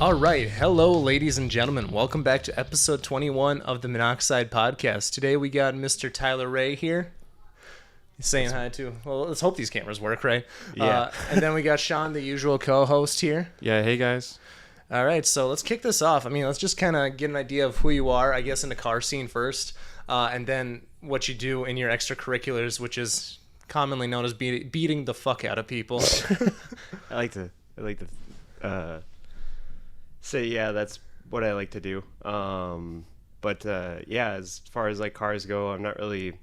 All right. Hello, ladies and gentlemen. Welcome back to episode 21 of the Monoxide Podcast. Today we got Mr. Tyler Ray here. He's saying hi to. Well, let's hope these cameras work, right? Yeah. And then we got Sean, the usual co-host here. Yeah, hey guys. All right, so let's kick this off. I mean, let's just kind of get an idea of who you are, I guess, in the car scene first, and then what you do in your extracurriculars, which is commonly known as beating the fuck out of people. I like to say, yeah, that's what I like to do. But yeah, as far as like cars go, I'm not really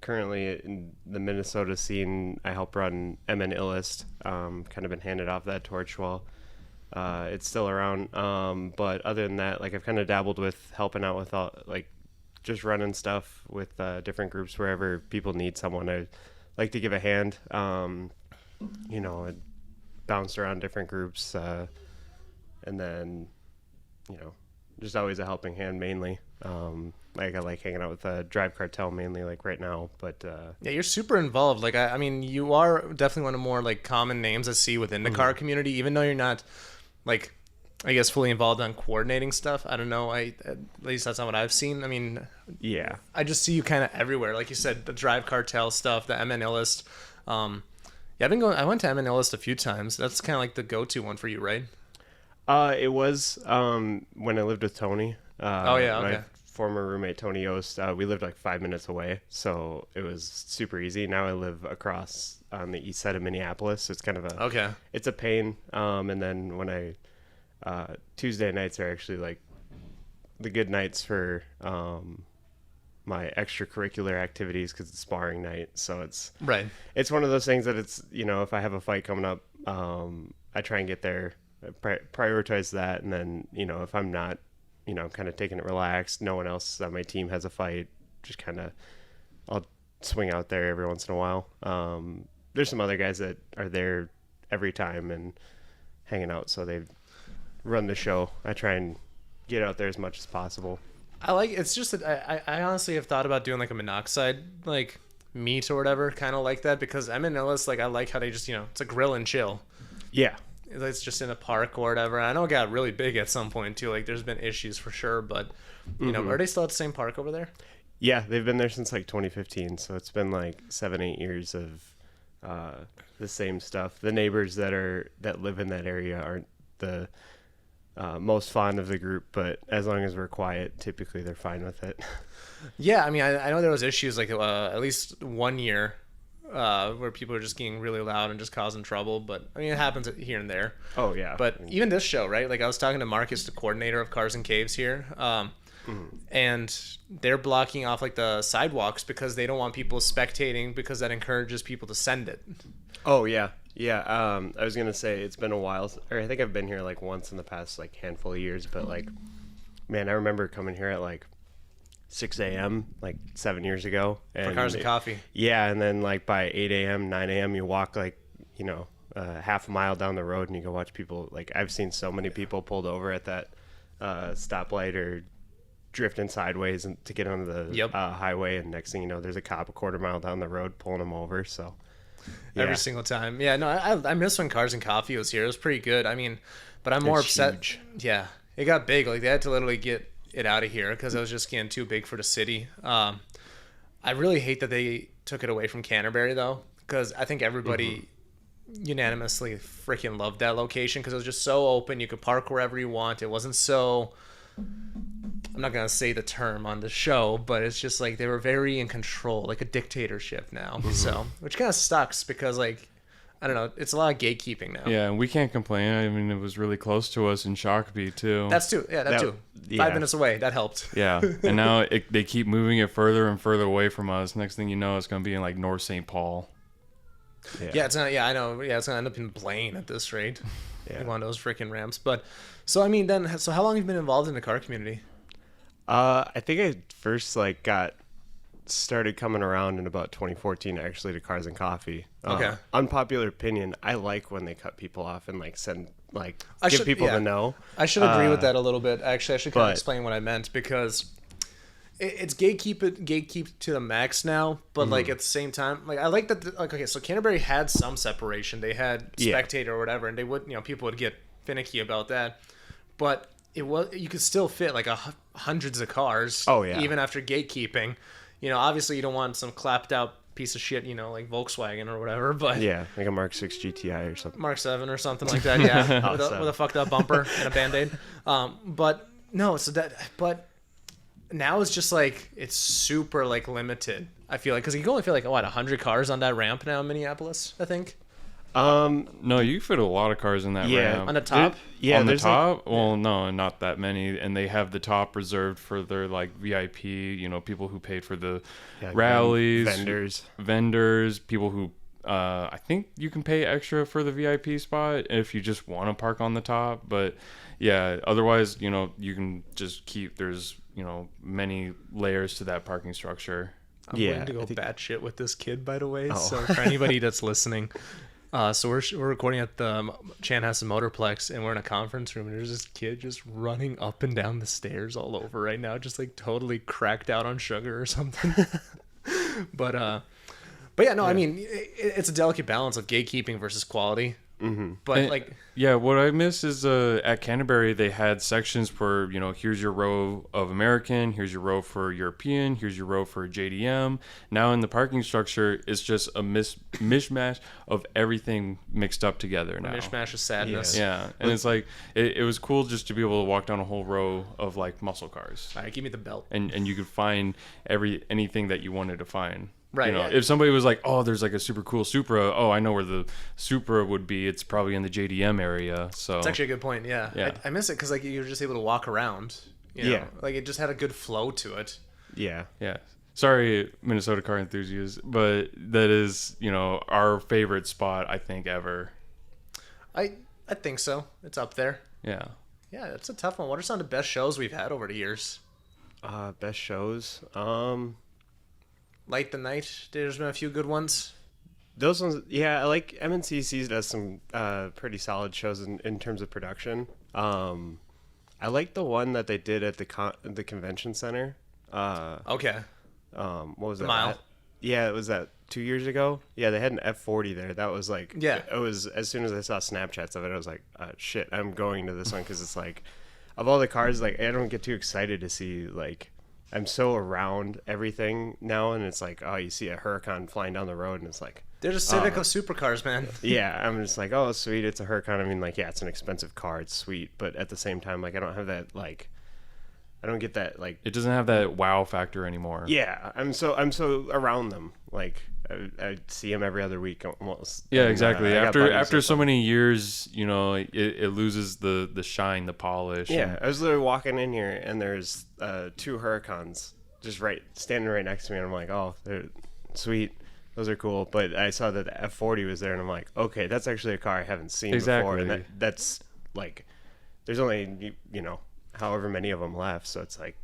currently in the Minnesota scene. I help run MN Illust. Kind of been handed off that torch while it's still around. But other than that, like I've kind of dabbled with helping out with all, like just running stuff with different groups wherever people need someone. I like to give a hand. You know, I bounced around different groups, and then, you know, just always a helping hand mainly. Like I like hanging out with Drive Cartel mainly, like right now. But yeah, you're super involved. Like I mean, you are definitely one of the more like common names I see within the car community, even though you're not like, I guess, fully involved on coordinating stuff. I don't know. At least that's not what I've seen. I mean, yeah, I just see you kind of everywhere. Like you said, the Drive Cartel stuff, the MN Illust. Yeah, I went to MN Illust a few times. That's kind of like the go-to one for you, right? It was when I lived with Tony. Oh yeah, okay. My former roommate Tony Yost. We lived like 5 minutes away, so it was super easy. Now I live across on the east side of Minneapolis. So it's kind of it's a pain. And then when Tuesday nights are actually like the good nights for my extracurricular activities because it's sparring night. So it's one of those things that it's, you know, if I have a fight coming up, I try and get there, prioritize that, and then, you know, if I'm not, you know, kind of taking it relaxed, no one else on my team has a fight, just kind of I'll swing out there every once in a while. There's some other guys that are there every time and hanging out, so they run the show. I try and get out there as much as possible. I like, it's just that I honestly have thought about doing like a Monoxide like meet or whatever, kind of like that, because M and Ellis, like I like how they just, you know, it's a grill and chill. Yeah. It's just in a park or whatever. I know it got really big at some point too. Like there's been issues for sure, but you know, are they still at the same park over there? Yeah, they've been there since like 2015, so it's been like 7-8 years of the same stuff. The neighbors that live in that area aren't the most fond of the group, but as long as we're quiet, typically they're fine with it. Yeah, I mean, I know there was issues like at least 1 year where people are just getting really loud and just causing trouble, but I mean, it happens here and there. Oh yeah. But even this show, right? Like I was talking to Marcus, the coordinator of Cars and Caves here, and they're blocking off like the sidewalks because they don't want people spectating, because that encourages people to send it. Oh yeah. Yeah, I was gonna say it's been a while, or I think I've been here like once in the past like handful of years, but like, man, I remember coming here at like 6 a.m. like 7 years ago. And for Cars and Coffee. Yeah, and then like by 8 a.m., 9 a.m. you walk like, you know, half a mile down the road and you go watch people. Like I've seen so many people pulled over at that stoplight or drifting sideways and to get on the highway, and next thing you know, there's a cop a quarter mile down the road pulling them over. So. Yeah. Every single time. Yeah, no, I miss when Cars and Coffee was here. It was pretty good. I mean, but I'm more upset. Huge. Yeah, it got big. Like they had to literally get it out of here because it was just getting too big for the city. I really hate that they took it away from Canterbury though, because I think everybody unanimously freaking loved that location because it was just so open. You could park wherever you want. It wasn't so. I'm not going to say the term on the show, but it's just like they were very in control, like a dictatorship now. So, which kind of sucks because, like, I don't know, it's a lot of gatekeeping now. Yeah, and we can't complain. I mean, it was really close to us in Shakopee, too. That's too. Yeah, that too. Yeah. 5 minutes away. That helped. Yeah, and now they keep moving it further and further away from us. Next thing you know, it's going to be in, like, North St. Paul. Yeah, it's not. Yeah, I know. Yeah, it's going to end up in Blaine at this rate. Yeah. One of those freaking ramps. But, so, I mean, then, so how long have you been involved in the car community? I think I first like got started coming around in about 2014 actually to Cars and Coffee. Okay. Unpopular opinion, I like when they cut people off and like send like give people the no. I should agree with that a little bit. Actually, I should kind of explain what I meant, because it's gatekeep to the max now, but like at the same time, like I like that. Like okay, so Canterbury had some separation. They had spectator or whatever, and they would, you know, people would get finicky about that. But you could still fit like hundreds of cars. Oh yeah. Even after gatekeeping, obviously you don't want some clapped out piece of shit, like Volkswagen or whatever. But yeah, like a Mark 6 GTI or something. Mark 7 or something like that. Yeah, with a fucked up bumper and a Band-Aid. But no, but now it's just like it's super like limited. I feel like because you can only fit like 100 cars on that ramp now in Minneapolis, I think. No, you fit a lot of cars in that ramp. On the top. On the top? Well, no, not that many. And they have the top reserved for their like VIP, people who paid for the rallies, vendors, people who I think you can pay extra for the VIP spot if you just want to park on the top. But yeah, otherwise, you can just keep, there's, many layers to that parking structure. I'm going to go batshit with this kid, by the way. So for anybody that's listening, so we're recording at the Chanhassen Motorplex, and we're in a conference room, and there's this kid just running up and down the stairs all over right now, just like totally cracked out on sugar or something. But yeah, no, I mean, it's a delicate balance of gatekeeping versus quality. Mm-hmm. But what I miss is at Canterbury they had sections for here's your row of American, here's your row for European, here's your row for JDM. Now in the parking structure it's just a mishmash of everything mixed up together now. A mishmash of sadness. Yeah. And it's like it was cool just to be able to walk down a whole row of like muscle cars. All right, give me the belt. And you could find anything that you wanted to find. Right. If somebody was like, oh, there's like a super cool Supra. Oh, I know where the Supra would be. It's probably in the JDM area. So it's actually a good point. Yeah. I miss it because like you were just able to walk around. Yeah. Like it just had a good flow to it. Yeah. Yeah. Sorry, Minnesota car enthusiasts, but that is our favorite spot I think ever. I think so. It's up there. Yeah. Yeah, it's a tough one. What are some of the best shows we've had over the years? Best shows. Light the Night. There's been a few good ones. Those ones, yeah. I like MNCC does some pretty solid shows in terms of production. I like the one that they did at the convention center. Okay. What was that? Mile. Yeah, it was that 2 years ago. Yeah, they had an F40 there. That was like, yeah. It was as soon as I saw Snapchats of it, I was like, shit, I'm going to this one because it's like, of all the cars, like I don't get too excited to see like. I'm so around everything now, and it's like, oh, you see a Huracan flying down the road, and it's like... They're just Civic supercars, man. Yeah, I'm just like, oh, sweet, it's a Huracan. I mean, like, yeah, it's an expensive car, it's sweet, but at the same time, like, I don't have that, like... I don't get that, like... It doesn't have that wow factor anymore. Yeah, I'm so around them. Like, I see them every other week almost. Yeah, exactly. After so many years, it loses the shine, the polish. Yeah, I was literally walking in here, and there's 2 Huracans just standing right next to me, and I'm like, oh, they're sweet. Those are cool. But I saw that the F40 was there, and I'm like, okay, that's actually a car I haven't seen before. And that's, like, there's only, however many of them left, so it's like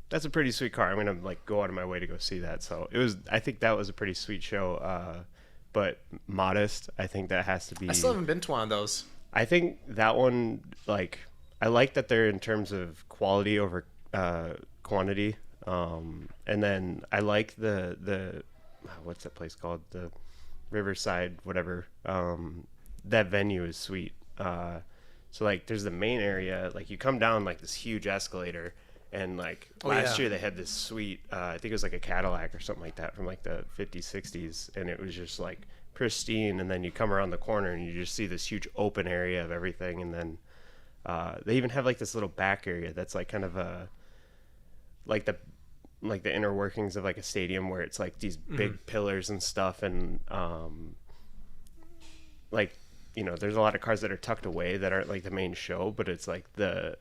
that's a pretty sweet car. I'm gonna like go out of my way to go see that. So I think that was a pretty sweet show. But Modest, I think that has to be. I still haven't been to one of those. I think that one, like, I like that they're in terms of quality over quantity. And then I like the what's that place called, the Riverside whatever. That venue is sweet. So, like, there's the main area. Like, you come down, like, this huge escalator. And, like, last year they had this sweet, I think it was, like, a Cadillac or something like that from, like, the 50s, 60s. And it was just, like, pristine. And then you come around the corner and you just see this huge open area of everything. And then they even have, like, this little back area that's, like, kind of a, like the inner workings of, like, a stadium where it's, like, these big pillars and stuff. And, like... there's a lot of cars that are tucked away that aren't like the main show, but it's like the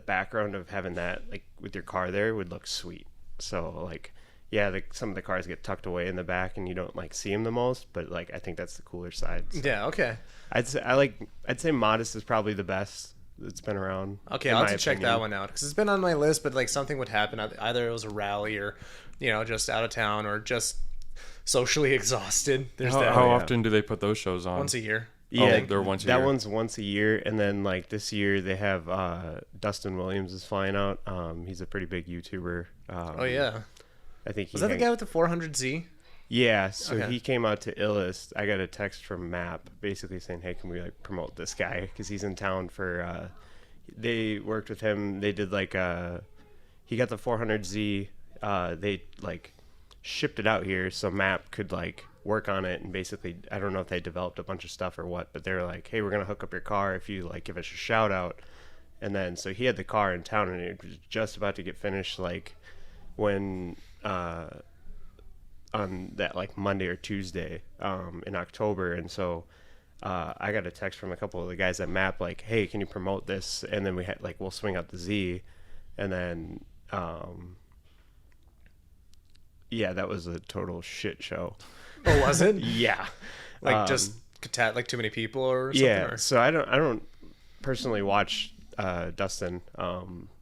background of having that like with your car there would look sweet. So like, yeah, some of the cars get tucked away in the back and you don't like see them the most, but like I think that's the cooler side. So yeah, okay. I'd say Modest is probably the best that's been around. Okay, I'll have to check that one out because it's been on my list, but like something would happen. Either it was a rally or just out of town or just socially exhausted. How often do they put those shows on? Once a year. Yeah, they're once a year. That one's once a year, and then like this year they have Dustin Williams is flying out. He's a pretty big YouTuber. Oh yeah, I think was that the guy with the 400Z? Yeah, so he came out to Illust. I got a text from Map basically saying, hey, can we like promote this guy? Because he's in town for, they worked with him. They did like, he got the 400Z. They like shipped it out here so Map could like work on it. And basically, I don't know if they developed a bunch of stuff or what, but they're like, hey, we're going to hook up your car if you like give us a shout out. And then, so he had the car in town and it was just about to get finished like when, on that like Monday or Tuesday in October. And so I got a text from a couple of the guys at Map like, hey, can you promote this? And then we had like, we'll swing out the Z. And then yeah, that was a total shit show. Oh, was it? Yeah. Like just like too many people or something? Yeah, or? So I don't personally watch Dustin.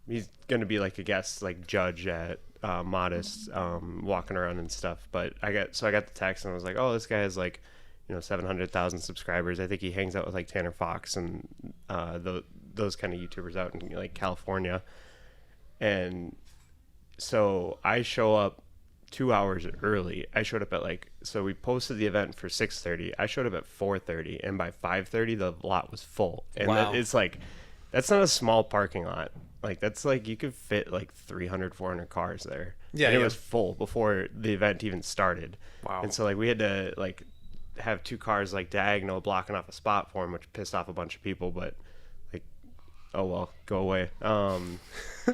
He's going to be like a guest like judge at Modest, walking around and stuff. But I got the text and I was like, oh, this guy has like, 700,000 subscribers. I think he hangs out with like Tanner Fox and those kind of YouTubers out in like California. And so I show up 2 hours early. I showed up at so we posted the event for 6:30. I showed up at 4:30, and by 5:30 the lot was full. And wow. It's like, that's not a small parking lot. Like that's like you could fit like 300, 400 cars there. Yeah, and it was full before the event even started. Wow. And so like we had to like have 2 cars like diagonal blocking off a spot for him, which pissed off a bunch of people. But like, oh well, go away.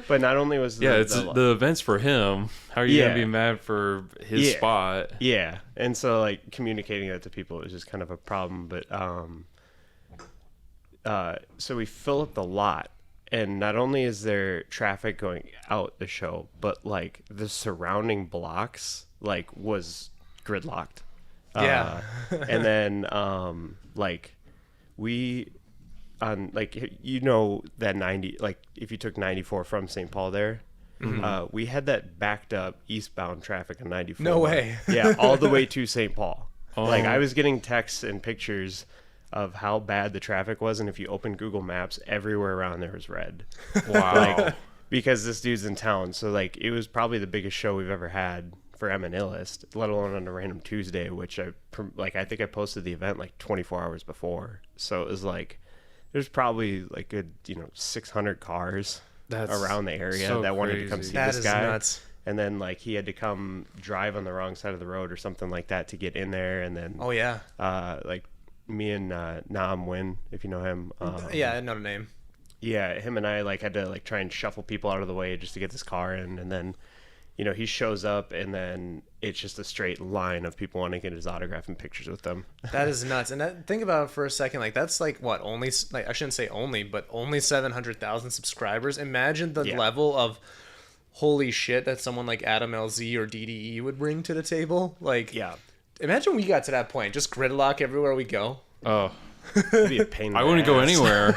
But not only was the event's for him. How are you gonna be mad for his spot? Yeah, and so like communicating that to people is just kind of a problem. But so we fill up the lot. And not only is there traffic going out the show, but like the surrounding blocks like was gridlocked. Yeah. And then like we on like that 90, like if you took 94 from St. Paul there, we had that backed up eastbound traffic on 94. No way. Yeah, all the way to St. Paul. Oh. Like I was getting texts and pictures of how bad the traffic was, and if you open Google Maps, everywhere around there was red. Wow. Like, because this dude's in town. So like it was probably the biggest show we've ever had for Illust, let alone on a random Tuesday, which I think I posted the event like 24 hours before. So it was like there's probably like good 600 cars around the area that wanted to come see this guy. Nuts. And then like he had to come drive on the wrong side of the road or something like that to get in there. And then like me and Nam Win, if you know him. Yeah, I know the name. Yeah, him and I like had to like try and shuffle people out of the way just to get this car in, and then he shows up, and then it's just a straight line of people wanting to get his autograph and pictures with them. That is nuts. And think about it for a second. Like that's like what only like I shouldn't say only, but only 700,000 subscribers. Imagine the level of holy shit that someone like Adam LZ or DDE would bring to the table. Like imagine we got to that point, just gridlock everywhere we go. Oh, it'd be a pain. I wouldn't go anywhere.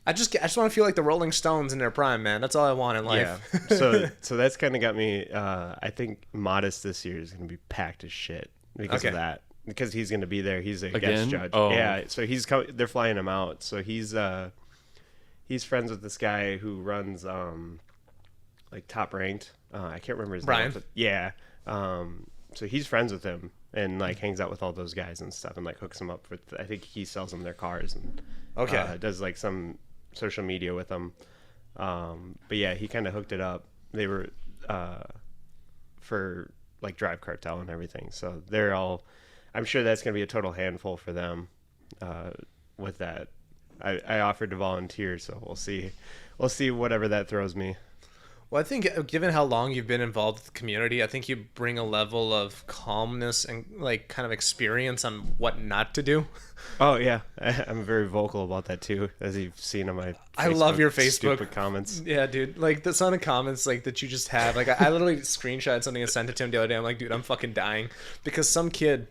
I just want to feel like the Rolling Stones in their prime, man. That's all I want in life. Yeah. So that's kind of got me. I think Modest this year is going to be packed as shit because of that. Because he's going to be there. He's a guest judge. Oh. Yeah. So he's they're flying him out. So he's friends with this guy who runs like Top Ranked. I can't remember his name. But yeah. So he's friends with him and like hangs out with all those guys and stuff and like hooks them up with. I think he sells them their cars and does like some social media with them. But yeah, he kind of hooked it up. They were for like Drive Cartel and everything. So they're all. I'm sure that's gonna be a total handful for them. With that, I offered to volunteer, so we'll see. We'll see whatever that throws me. Well, I think given how long you've been involved with the community, I think you bring a level of calmness and like kind of experience on what not to do. Oh yeah, I'm very vocal about that too, as you've seen on my Facebook, I love your Facebook stupid comments. Yeah, dude, like the son of comments like that you just have. Like I literally screenshot something and sent it to him the other day. I'm like, dude, I'm fucking dying because some kid.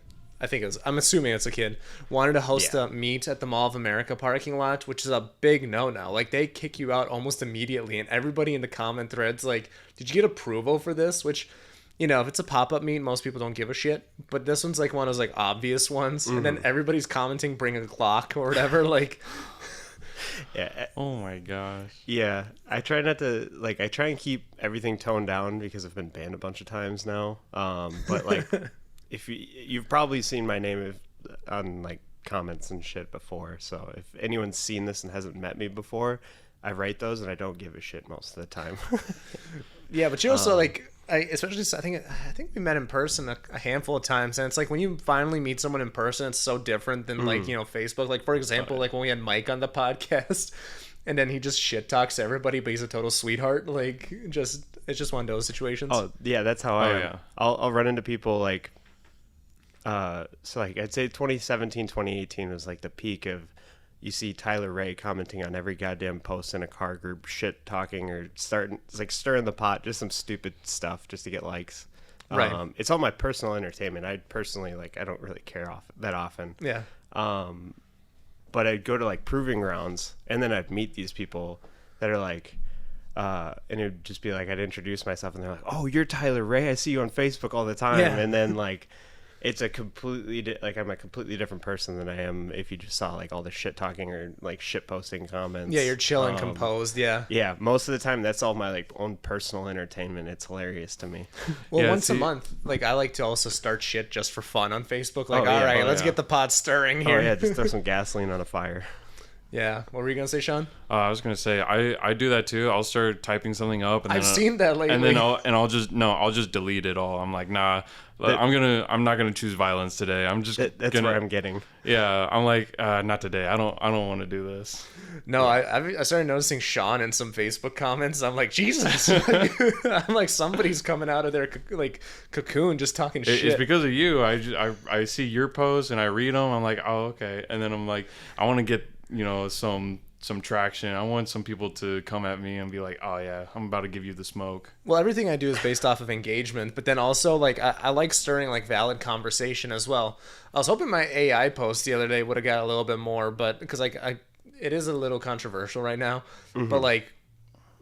I'm assuming it's a kid, wanted to host a meet at the Mall of America parking lot, which is a big no-no. Like, they kick you out almost immediately, and everybody in the comment threads, like, did you get approval for this? Which, if it's a pop-up meet, most people don't give a shit. But this one's, like, one of those, like, obvious ones. Mm-hmm. And then everybody's commenting, bring a clock or whatever, like... Yeah. Oh, my gosh. Yeah. I try not to, I try and keep everything toned down because I've been banned a bunch of times now. But, if you've probably seen my name on like comments and shit before. So if anyone's seen this and hasn't met me before, I write those and I don't give a shit most of the time. Yeah, but you also like, I think we met in person a handful of times, and it's like when you finally meet someone in person, it's so different than like, you know, Facebook. Like for example, like when we had Mike on the podcast, and then he just shit talks everybody, but he's a total sweetheart. Like it's just one of those situations. Oh yeah, that's how I am. Yeah. I'll run into people like, so like I'd say 2017, 2018 was like the peak of, you see Tyler Ray commenting on every goddamn post in a car group, shit talking or stirring the pot, just some stupid stuff just to get likes. Right. It's all my personal entertainment. I personally I don't really care that often. Yeah. But I'd go to like proving grounds, and then I'd meet these people that are like, and it would just be like, I'd introduce myself, and they're like, "Oh, you're Tyler Ray. I see you on Facebook all the time." Yeah. And then like, it's a completely I'm a completely different person than I am if you just saw like all the shit talking or like shit posting comments. Yeah, you're chill and composed. Yeah. Yeah, most of the time that's all my like own personal entertainment. It's hilarious to me. Well, once a month, like I like to also start shit just for fun on Facebook. Like, let's get the pot stirring here. Oh yeah, just throw some gasoline on a fire. Yeah. What were you gonna say, Sean? I was gonna say I do that too. I'll start typing something up, and I've seen that lately. and then I'll just delete it all. I'm like, nah, I'm not gonna choose violence today. I'm just that's where I'm getting. Yeah, I'm like, not today. I don't want to do this. No, I started noticing Sean in some Facebook comments. I'm like, Jesus. I'm like, somebody's coming out of their like cocoon just talking shit. It's because of you. I see your posts and I read them. I'm like, oh okay, and then I'm like, I want to get, you know, some traction. I want some people to come at me and be like, oh yeah, I'm about to give you the smoke. Well, everything I do is based off of engagement, but then also like I like stirring like valid conversation as well. I was hoping my AI post the other day would have got a little bit more, but because like it is a little controversial right now, but like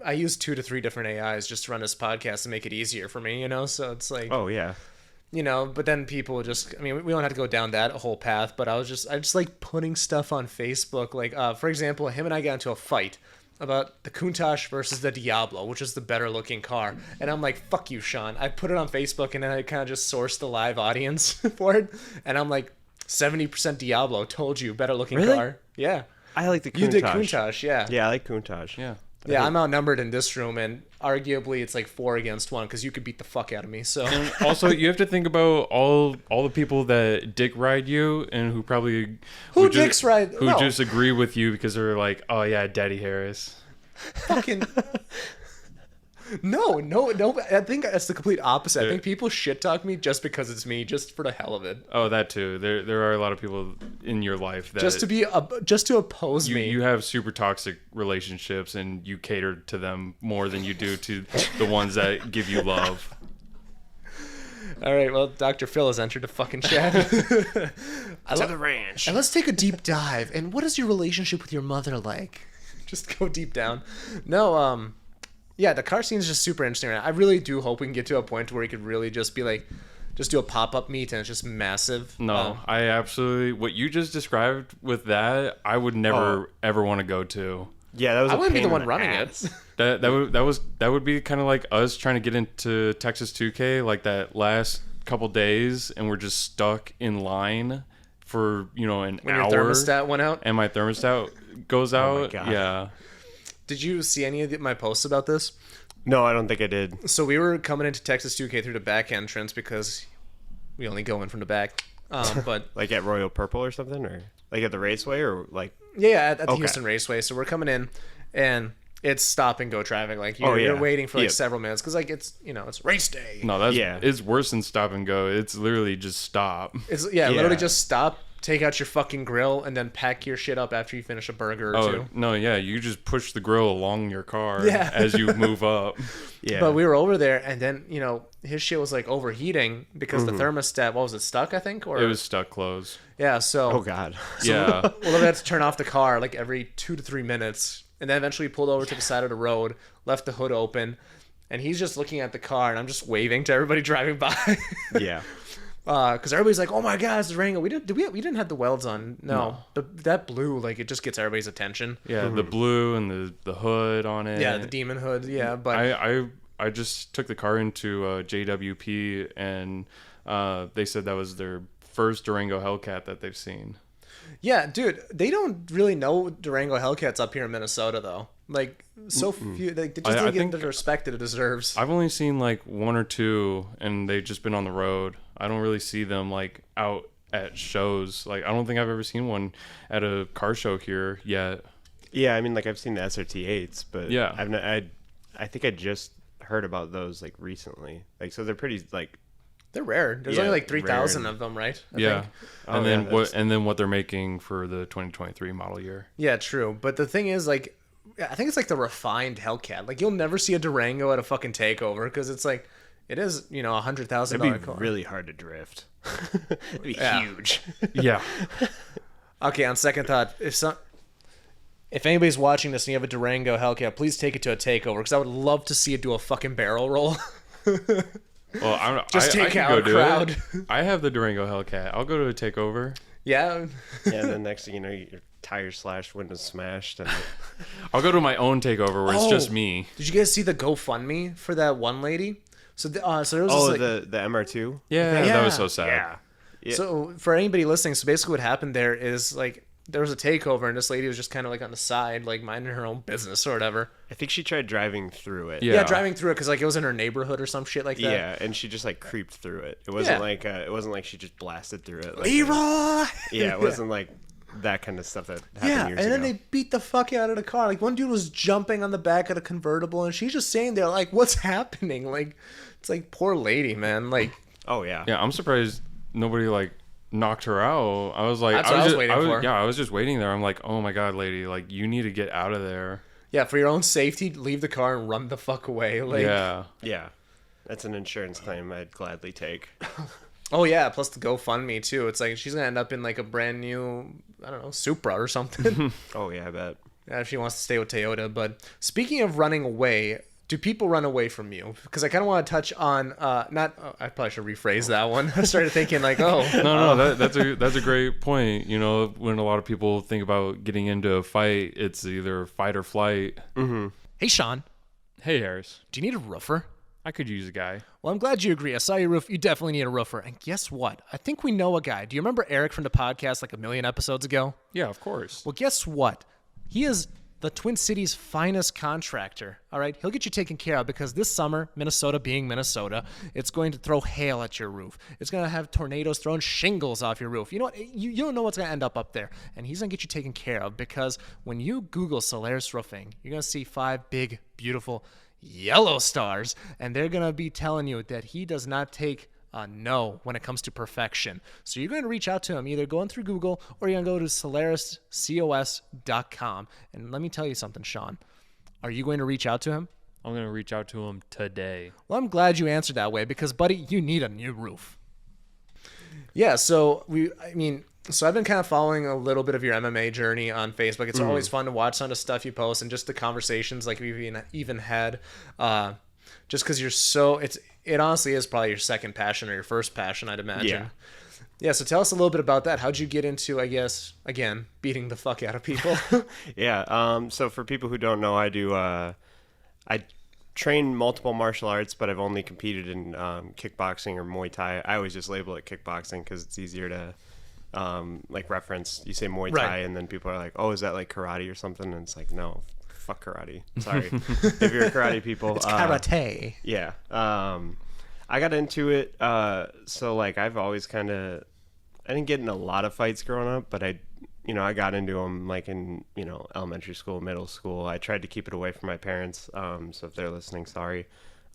I use 2 to 3 different AIs just to run this podcast to make it easier for me, you know? So it's like, oh yeah, you know, but then people just, I mean, we don't have to go down that whole path, but I just like putting stuff on Facebook. Like, for example, him and I got into a fight about the Countach versus the Diablo, which is the better looking car. And I'm like, fuck you, Sean. I put it on Facebook and then I kind of just sourced the live audience for it. And I'm like, 70% Diablo, told you, better looking car. Yeah. I like the Countach. You did Countach, yeah. Yeah, I like Countach. Yeah. Yeah, I'm outnumbered in this room, and arguably it's like 4 against 1 because you could beat the fuck out of me. So and also, you have to think about all the people that dick ride you and who probably just agree with you because they're like, oh yeah, Daddy Harris. Fucking no. I think that's the complete opposite. I think people shit talk me just because it's me, just for the hell of it. Oh, that too. There are a lot of people in your life that just to oppose me. You have super toxic relationships, and you cater to them more than you do to the ones that give you love. All right, well, Dr. Phil has entered the fucking chat. To the ranch. And let's take a deep dive. And what is your relationship with your mother like? Just go deep down. No, yeah, the car scene is just super interesting. I really do hope we can get to a point where we could really just be like, just do a pop-up meet and it's just massive. No, I absolutely, what you just described with that, I would never ever want to go to. Yeah, that was. I wouldn't be the one running it. That would be kind of like us trying to get into Texas 2K like that last couple days, and we're just stuck in line for an hour. When your thermostat went out, and my thermostat goes out. Oh my God. Yeah. Did you see any of my posts about this? No, I don't think I did. So we were coming into Texas 2K through the back entrance because we only go in from the back. But like at Royal Purple or something, or like at the raceway, or like at the Houston Raceway. So we're coming in, and it's stop and go traffic. Like you're waiting for like several minutes because like it's race day. No, it's worse than stop and go. It's literally just stop. It's literally just stop. Take out your fucking grill and then pack your shit up after you finish a burger or two. No, yeah, you just push the grill along your car as you move up. Yeah. But we were over there, and then, his shit was like overheating because the thermostat, what was it, stuck, I think? Or it was stuck closed. Yeah, so. Oh, God. Yeah. We had to turn off the car like every 2 to 3 minutes. And then eventually pulled over to the side of the road, left the hood open, and he's just looking at the car, and I'm just waving to everybody driving by. Yeah. Because everybody's like, "Oh my God, it's the Rango." We didn't have the welds on. No. That blue, like, it just gets everybody's attention. Yeah, the blue and the hood on it. Yeah, the demon hood. Yeah, but I just took the car into JWP and They said that was their first Durango Hellcat that they've seen. Yeah, dude, they don't really know Durango Hellcats up here in Minnesota, though. Like, so few, they just don't get the respect that it deserves. I've only seen like one or two, and they've just been on the road. I don't really see them like out at shows. Like, I don't think I've ever seen one at a car show here yet. Yeah, I mean, like, I've seen the SRT8s, but yeah, I think I just heard about those like recently. Like, so they're pretty like. They're rare. There's only like 3,000 of them, right? I think. And then what they're making for the 2023 model year. Yeah, true. But the thing is, like, I think it's like the refined Hellcat. Like, you'll never see a Durango at a fucking takeover because it's like, it is, you know, $100,000 car. It'd be really hard to drift. It'd be huge. Yeah. Okay, on second thought, if anybody's watching this and you have a Durango Hellcat, please take it to a takeover because I would love to see it do a fucking barrel roll. Well, I take out a crowd. I have the Durango Hellcat. I'll go to a takeover. Yeah. Yeah, and then next thing you know, your tires slashed, windows smashed, and I'll go to my own takeover where it's just me. Did you guys see the GoFundMe for that one lady? So there was the MR2. Yeah, that was so sad. Yeah. So for anybody listening, so basically what happened there is like there was a takeover and this lady was just kind of like on the side, like minding her own business or whatever. I think she tried driving through it. Yeah, driving through it because like it was in her neighborhood or some shit like that. Yeah, and she just like creeped through it. It wasn't like she just blasted through it. Like, Leroy. Yeah, it wasn't like that kind of stuff that happened years ago. And then they beat the fuck out of the car. Like one dude was jumping on the back of the convertible, and she's just saying there like, "What's happening?" Like, it's like poor lady, man. Like, oh yeah, yeah. I'm surprised nobody like knocked her out. I was like, that's what I was waiting for. Yeah, I was just waiting there. I'm like, oh my god, lady, like you need to get out of there. Yeah, for your own safety, leave the car and run the fuck away. Like, yeah, that's an insurance claim I'd gladly take. Oh yeah, plus the GoFundMe too. It's like she's gonna end up in like a brand new, I don't know, Supra or something. Oh yeah, I bet. Yeah, if she wants to stay with Toyota. But speaking of running away, do people run away from you? Because I kind of want to touch on I probably should rephrase that one. I started thinking like, that's a great point. You know, when a lot of people think about getting into a fight, it's either fight or flight. Mm-hmm. Hey Sean. Hey Harris. Do you need a roofer? I could use a guy. Well, I'm glad you agree. I saw your roof. You definitely need a roofer. And guess what? I think we know a guy. Do you remember Eric from the podcast like a million episodes ago? Yeah, of course. Well, guess what? He is the Twin Cities' finest contractor. All right? He'll get you taken care of because this summer, Minnesota being Minnesota, it's going to throw hail at your roof. It's going to have tornadoes throwing shingles off your roof. You know what? You don't know what's going to end up there. And he's going to get you taken care of because when you Google Solaris Roofing, you're going to see 5 big, beautiful yellow stars, and they're going to be telling you that he does not take a no when it comes to perfection. So you're going to reach out to him, either going through Google or you're going to go to solariscos.com. And let me tell you something, Sean. Are you going to reach out to him? I'm going to reach out to him today. Well, I'm glad you answered that way because, buddy, you need a new roof. Yeah, so I've been kind of following a little bit of your MMA journey on Facebook. It's always fun to watch some of the stuff you post and just the conversations like we've even had. Just because you're it honestly is probably your second passion or your first passion, I'd imagine. Yeah. So tell us a little bit about that. How'd you get into, I guess, again, beating the fuck out of people? Yeah. So for people who don't know, I train multiple martial arts, but I've only competed in kickboxing or Muay Thai. I always just label it kickboxing because it's easier to like reference. You say Muay Thai, and then people are like, "Oh, is that like karate or something?" And it's like, no, fuck karate. Sorry, if you're karate people, it's karate. Yeah. I got into it. So like I've always I didn't get in a lot of fights growing up, but I got into them like in elementary school, middle school. I tried to keep it away from my parents. So if they're listening, sorry.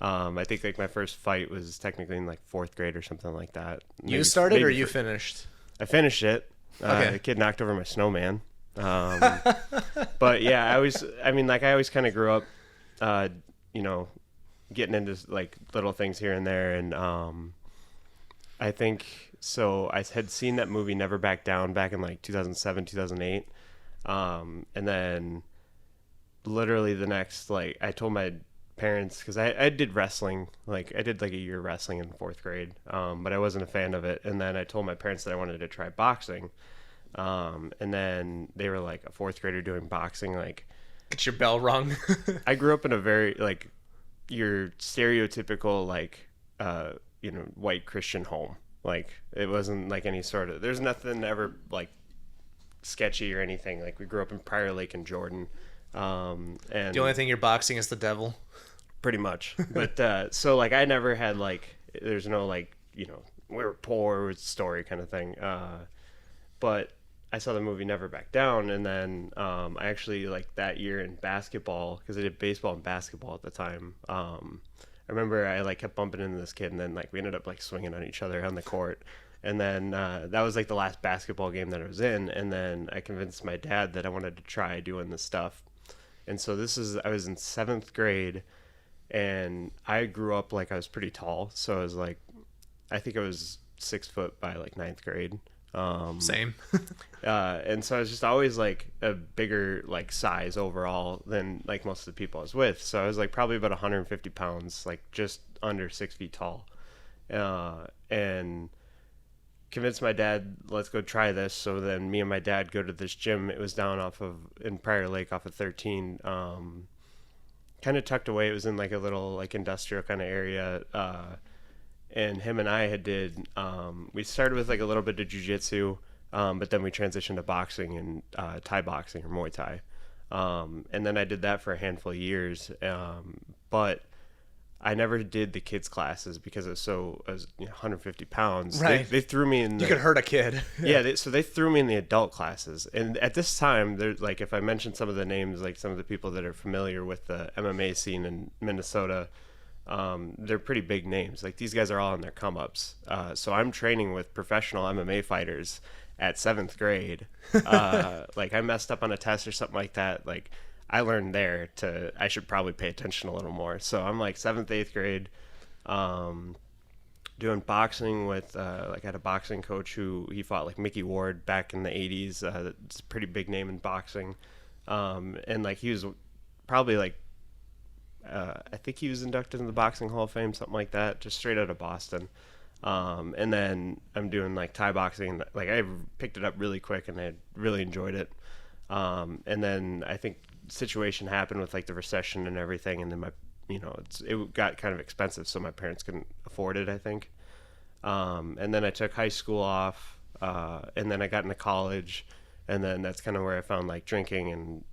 I think like my first fight was technically in like 4th grade or something like that. You started or you finished? I finished it. Okay. The kid knocked over my snowman. But yeah, I always kind of grew up, getting into like little things here and there. And I think so. I had seen that movie Never Back Down back in like 2007, 2008. And then literally the next, like I told my parents, because I did wrestling, like I did like a year wrestling in 4th grade, but I wasn't a fan of it. And then I told my parents that I wanted to try boxing, and then they were like, a 4th grader doing boxing, like get your bell rung. I grew up in a very like your stereotypical like white Christian home. Like it wasn't like any sort of, there's nothing ever like sketchy or anything. Like we grew up in Prior Lake and Jordan. And the only thing you're boxing is the devil. Pretty much. But so like I never had like, there's no like, we were poor story kind of thing. But I saw the movie Never Back Down, and then I actually like that year in basketball, because I did baseball and basketball at the time. I remember I like kept bumping into this kid, and then like we ended up like swinging on each other on the court. And then that was like the last basketball game that I was in, and then I convinced my dad that I wanted to try doing this stuff. And so I was in 7th grade, and I grew up like I was pretty tall, so I was like, I think I was 6 foot by like 9th grade. Same. And so I was just always like a bigger like size overall than like most of the people I was with. So I was like probably about 150 pounds, like just under 6 feet tall. And convinced my dad, let's go try this. So then me and my dad go to this gym. It was down in Prior Lake off of 13, kind of tucked away. It was in like a little like industrial kind of area. And him and I we started with like a little bit of jiu-jitsu, but then we transitioned to boxing and Thai boxing or Muay Thai. And then I did that for a handful of years. But I never did the kids classes because I was 150 pounds. Right. They threw me in. You could hurt a kid. Yeah. So they threw me in the adult classes. And at this time, there's like, if I mention some of the names, like some of the people that are familiar with the MMA scene in Minnesota, they're pretty big names. Like these guys are all on their come ups. So I'm training with professional MMA fighters at 7th grade. Like I messed up on a test or something like that. Like I learned there I should probably pay attention a little more. So I'm like 7th, 8th grade, doing boxing with, like I had a boxing coach he fought like Mickey Ward back in the 80s. It's a pretty big name in boxing. And like he was probably like, I think he was inducted in the Boxing Hall of Fame, something like that, just straight out of Boston. And then I'm doing like Thai boxing. Like I picked it up really quick and I really enjoyed it. And then I think situation happened with like the recession and everything. And then it got kind of expensive, so my parents couldn't afford it, I think. And then I took high school off, and then I got into college. And then that's kind of where I found like drinking and,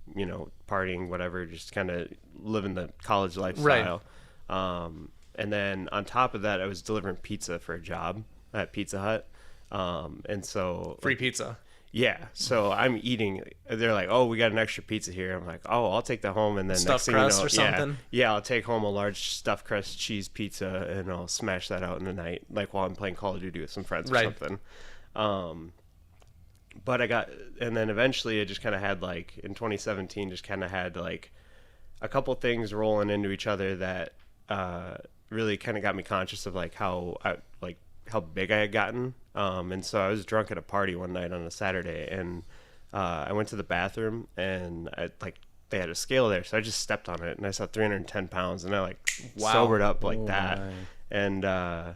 partying, whatever, just kind of living the college lifestyle. Right. And then on top of that, I was delivering pizza for a job at Pizza Hut. And so free pizza. Yeah. So I'm eating, they're like, oh, we got an extra pizza here. I'm like, oh, I'll take that home. And then stuffed crust or something. Yeah. I'll take home a large stuffed crust cheese pizza and I'll smash that out in the night, like while I'm playing Call of Duty with some friends or something. But and then eventually I just kind of had like, in 2017, just kind of had like a couple things rolling into each other that really kind of got me conscious of like how big I had gotten. And so I was drunk at a party one night on a Saturday, and I went to the bathroom, and they had a scale there, so I just stepped on it, and I saw 310 pounds, and I sobered up like that. My.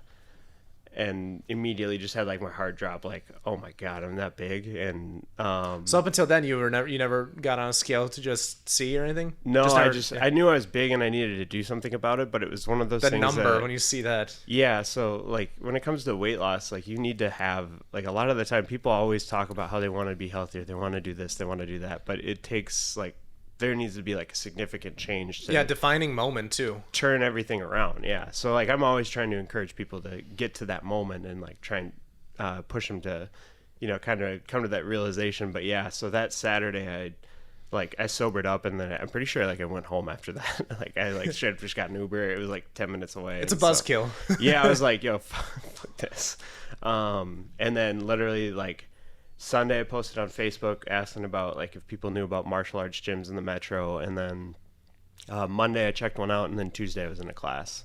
And immediately just had like my heart drop, like, oh my God, I'm that big. And so up until then, you never got on a scale to just see or anything? No, I knew I was big and I needed to do something about it, but it was one of those things. The number, when you see that. Yeah, so like when it comes to weight loss, like you need to have, like a lot of the time people always talk about how they want to be healthier, they want to do this, they want to do that, but it takes like, there needs to be like a significant change to defining moment too, turn everything around. So like I'm always trying to encourage people to get to that moment and like try and push them to kind of come to that realization. But so that Saturday I sobered up, and then I'm pretty sure like I went home after that. Like I like straight up just got an Uber. It was like 10 minutes away. It's a buzzkill. I was like, yo, fuck this. And then literally like Sunday I posted on Facebook asking about like if people knew about martial arts gyms in the metro, and then Monday I checked one out, and then Tuesday I was in a class,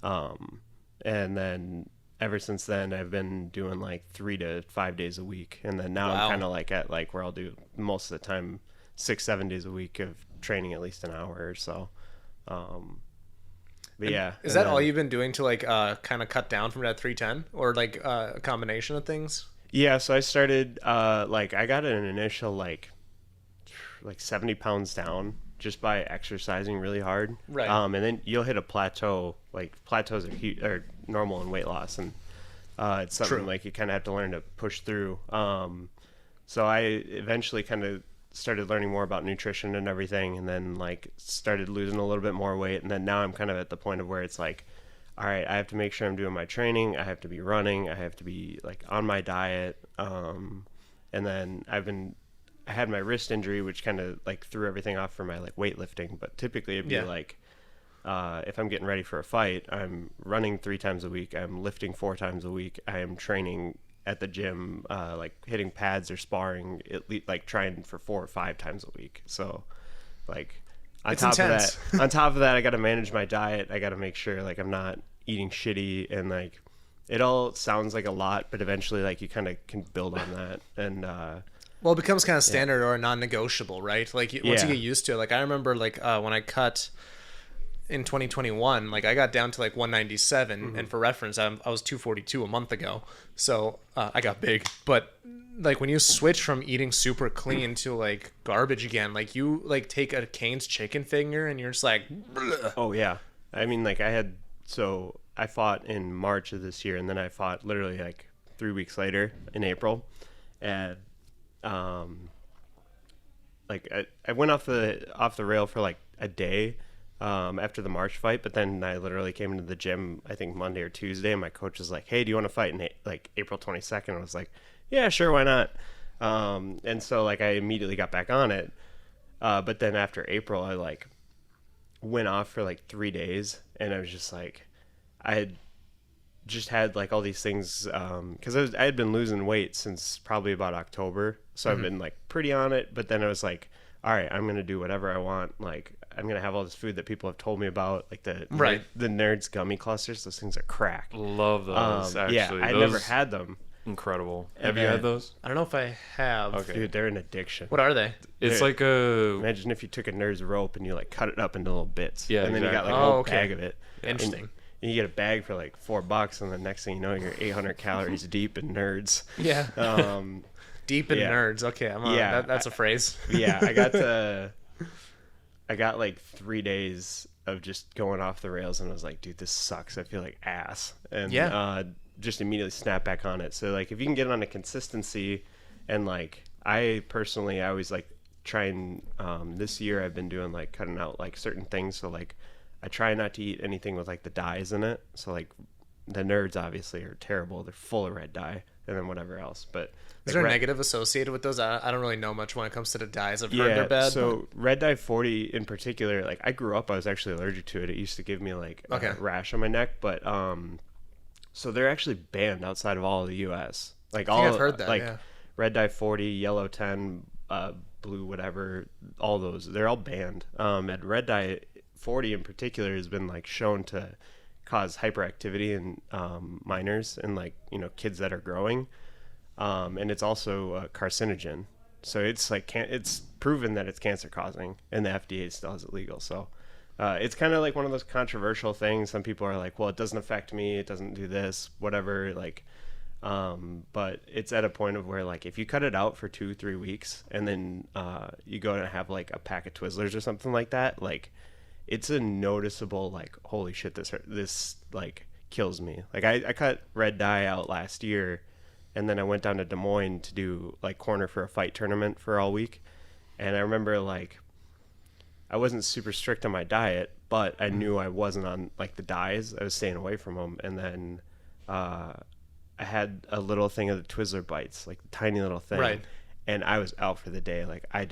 and then ever since then I've been doing like 3 to 5 days a week, and then now I'm kind of like at like where I'll do most of the time 6-7 days a week of training at least an hour or so. Is that all you've been doing to like kind of cut down from that 310, or like a combination of things? Yeah, so I started, I got an initial, like 70 pounds down just by exercising really hard. Right. And then you'll hit a plateau. Like, plateaus are huge, or normal in weight loss, and it's something like you kind of have to learn to push through. So I eventually kind of started learning more about nutrition and everything, and then like started losing a little bit more weight, and then now I'm kind of at the point of where it's like, all right, I have to make sure I'm doing my training, I have to be running, I have to be like on my diet, and then I had my wrist injury, which kind of like threw everything off for my like weightlifting, but typically it'd be like if I'm getting ready for a fight, I'm running 3 times a week, I'm lifting 4 times a week, I am training at the gym, like hitting pads or sparring, at least like trying for 4 or 5 times a week. So like on top of that, I got to manage my diet. I got to make sure like I'm not eating shitty, and like it all sounds like a lot, but eventually like you kind of can build on that. And well, it becomes kind of standard or non-negotiable, right? Like once you get used to it. Like I remember like when I cut in 2021, like I got down to like 197, and for reference, I was 242 a month ago, so I got big. But like when you switch from eating super clean to like garbage again, like you like take a Cane's chicken finger and you're just like bleh. Oh yeah, I mean like I fought in March of this year, and then I fought literally like 3 weeks later in April, and like I went off the rail for like a day after the March fight, but then I literally came into the gym, I think Monday or Tuesday, and my coach was like, hey, do you want to fight in like April 22nd? I was like, yeah, sure, why not? And so like I immediately got back on it, but then after April I like went off for like 3 days, and I was just like, I had just had like all these things because I had been losing weight since probably about October, so I've been like pretty on it, but then I was like, all right, I'm gonna do whatever I want, like I'm gonna have all this food that people have told me about, like the Nerds gummy clusters. Those things are crack. Love those. Actually, yeah, I never had them. Incredible. Have you had those? I don't know if I have. Okay. Dude, they're an addiction. What are they? It's like a... Imagine if you took a Nerds rope and you like cut it up into little bits. Yeah, and then exactly. you got like a whole bag of it. Interesting. And you get a bag for like $4, and the next thing you know, you're 800 calories deep in Nerds. Yeah. Deep in Nerds. Okay, that's a phrase. Yeah, I got like 3 days of just going off the rails, and I was like, dude, this sucks. I feel like ass. And just immediately snap back on it. So like if you can get on a consistency, and like I always like try and this year I've been doing like cutting out like certain things. So like I try not to eat anything with like the dyes in it. So like the Nerds obviously are terrible. They're full of red dye, and then whatever else. But is there a negative associated with those? I don't really know much when it comes to the dyes. I've heard they're bad. So red dye 40 in particular, like I grew up, I was actually allergic to it. It used to give me like a rash on my neck, but so they're actually banned outside of all of the U.S. Like all, I've heard that. Like red dye 40, yellow 10, blue whatever, all those, they're all banned. And red dye 40 in particular has been like shown to cause hyperactivity in minors and like kids that are growing, and it's also a carcinogen, so it's like it's proven that it's cancer causing, and the FDA still has it legal. So it's kind of like one of those controversial things. Some people are like, well, it doesn't affect me, it doesn't do this, whatever, like but it's at a point of where like if you cut it out for 2-3 weeks and then you go and have like a pack of Twizzlers or something like that, like it's a noticeable like, holy shit, this like kills me. Like I cut red dye out last year, and then I went down to Des Moines to do like corner for a fight tournament for all week. And I remember like I wasn't super strict on my diet, but I knew I wasn't on like the dyes. I was staying away from them. And then I had a little thing of the Twizzler bites, like the tiny little thing. Right. And I was out for the day. Like I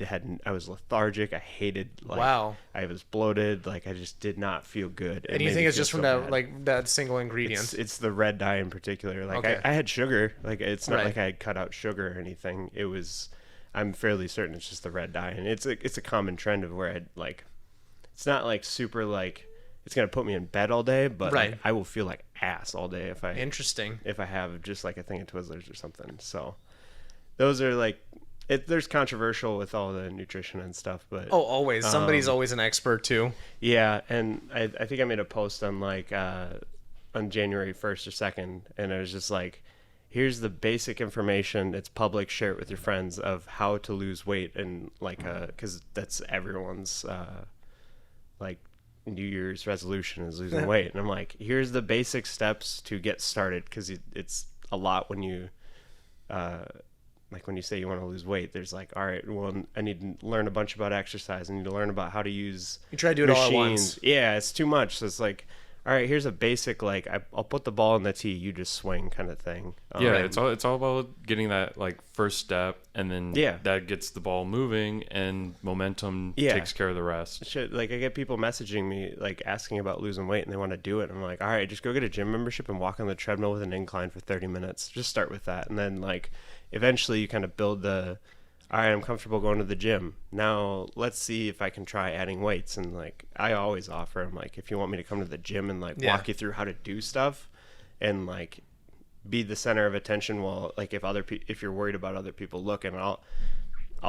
was lethargic. I hated. Like, wow. I was bloated. Like I just did not feel good. And you think it's just from that like that single ingredient? It's the red dye in particular. Like I had sugar. Like it's not like I had cut out sugar or anything. It was. I'm fairly certain it's just the red dye, and it's a common trend of where I like. It's not like super like it's gonna put me in bed all day, but like, I will feel like ass all day if I. Interesting. If I have just like a thing of Twizzlers or something, so those are like. There's controversial with all the nutrition and stuff, but always somebody's always an expert too. Yeah, and I think I made a post on like on January 1st or 2nd, and it was just like, here's the basic information. It's public. Share it with your friends of how to lose weight, and like because that's everyone's like New Year's resolution is losing weight. And I'm like, here's the basic steps to get started, because it's a lot when you like when you say you want to lose weight. There's like, all right, well, I need to learn a bunch about exercise. I need to learn about how to use you try to do it all at once. Yeah, it's too much. So it's like, all right, here's a basic, like, I'll put the ball in the tee, you just swing kind of thing. Yeah, it's all about getting that, like, first step, and then that gets the ball moving, and momentum takes care of the rest. Shit, like, I get people messaging me, like, asking about losing weight, and they want to do it. I'm like, all right, just go get a gym membership and walk on the treadmill with an incline for 30 minutes. Just start with that. And then, like, eventually you kind of build the, all right, I'm comfortable going to the gym. Now let's see if I can try adding weights. And like, I always offer them, like, if you want me to come to the gym and like walk you through how to do stuff and like be the center of attention, while like if you're worried about other people looking, I'll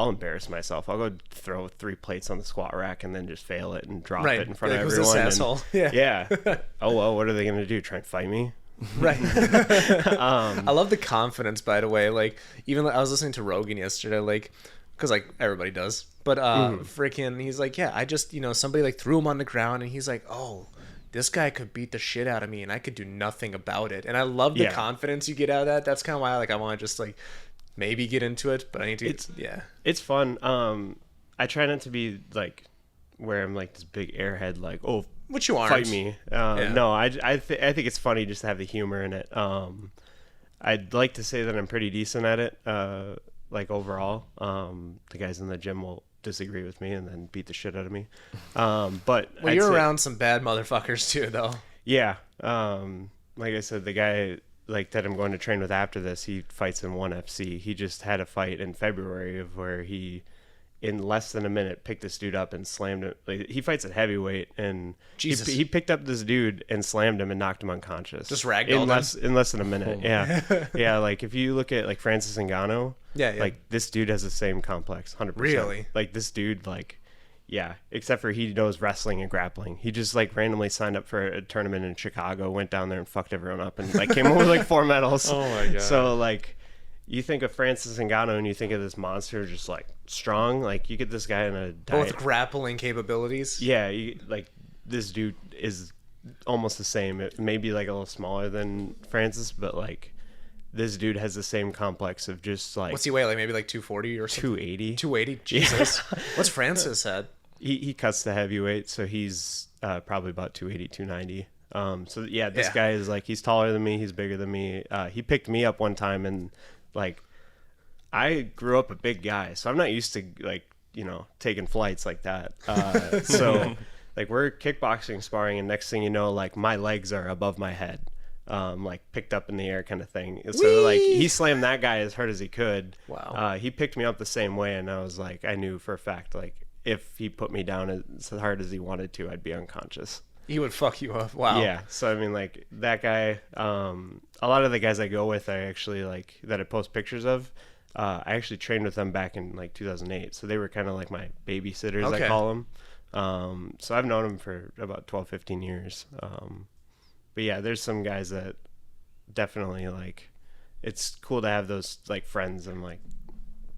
embarrass myself. I'll go throw 3 plates on the squat rack and then just fail it and drop it in front of everyone. This asshole. Yeah. Oh well, what are they gonna do? Try and fight me? Right. I love the confidence, by the way. Like, even I was listening to Rogan yesterday, like, because like everybody does, but freaking, he's like, yeah, I just, somebody like threw him on the ground, and he's like, oh, this guy could beat the shit out of me, and I could do nothing about it. And I love the confidence you get out of that. That's kind of why, like, I want to just like maybe get into it, but I need to. It's fun. I try not to be like where I'm like this big airhead, like, oh, which you aren't. Fight me. No, I think it's funny just to have the humor in it. I'd like to say that I'm pretty decent at it, like overall. The guys in the gym will disagree with me and then beat the shit out of me. But you're around some bad motherfuckers too, though. Yeah. Like I said, the guy like that I'm going to train with after this, he fights in 1FC. He just had a fight in February of where he, in less than a minute, picked this dude up and slammed him. Like, he fights at heavyweight, and he picked up this dude and slammed him and knocked him unconscious. Just ragdolled in less than a minute. Yeah. Yeah, like if you look at like Francis Ngannou, like this dude has the same complex, 100%. Really? Like this dude, like, yeah, except for he knows wrestling and grappling. He just like randomly signed up for a tournament in Chicago, went down there and fucked everyone up, and like came home with like 4 medals. Oh my god. So like, you think of Francis Ngannou and you think of this monster just like strong. Like, you get this guy in a diet. Both grappling capabilities. Yeah, like this dude is almost the same. It may be like a little smaller than Francis, but like this dude has the same complex of just like. What's he weigh? Like maybe like 240 or something? 280. 280? Jesus. Yeah. What's Francis at? He cuts the heavyweight, so he's probably about 280, 290. So yeah, this guy is like, he's taller than me, he's bigger than me. He picked me up one time, and like, I grew up a big guy, so I'm not used to like, taking flights like that. So like, we're kickboxing sparring, and next thing you know, like, my legs are above my head, like picked up in the air kind of thing. So like, he slammed that guy as hard as he could. Wow. He picked me up the same way, and I was like, I knew for a fact, like, if he put me down as hard as he wanted to, I'd be unconscious. He would fuck you up. Wow. Yeah. So I mean, like, that guy, a lot of the guys I go with, I actually like, that I post pictures of, I actually trained with them back in like 2008. So they were kind of like my babysitters, I call them. So I've known them for about 12, 15 years. But yeah, there's some guys that definitely, like, it's cool to have those like friends and like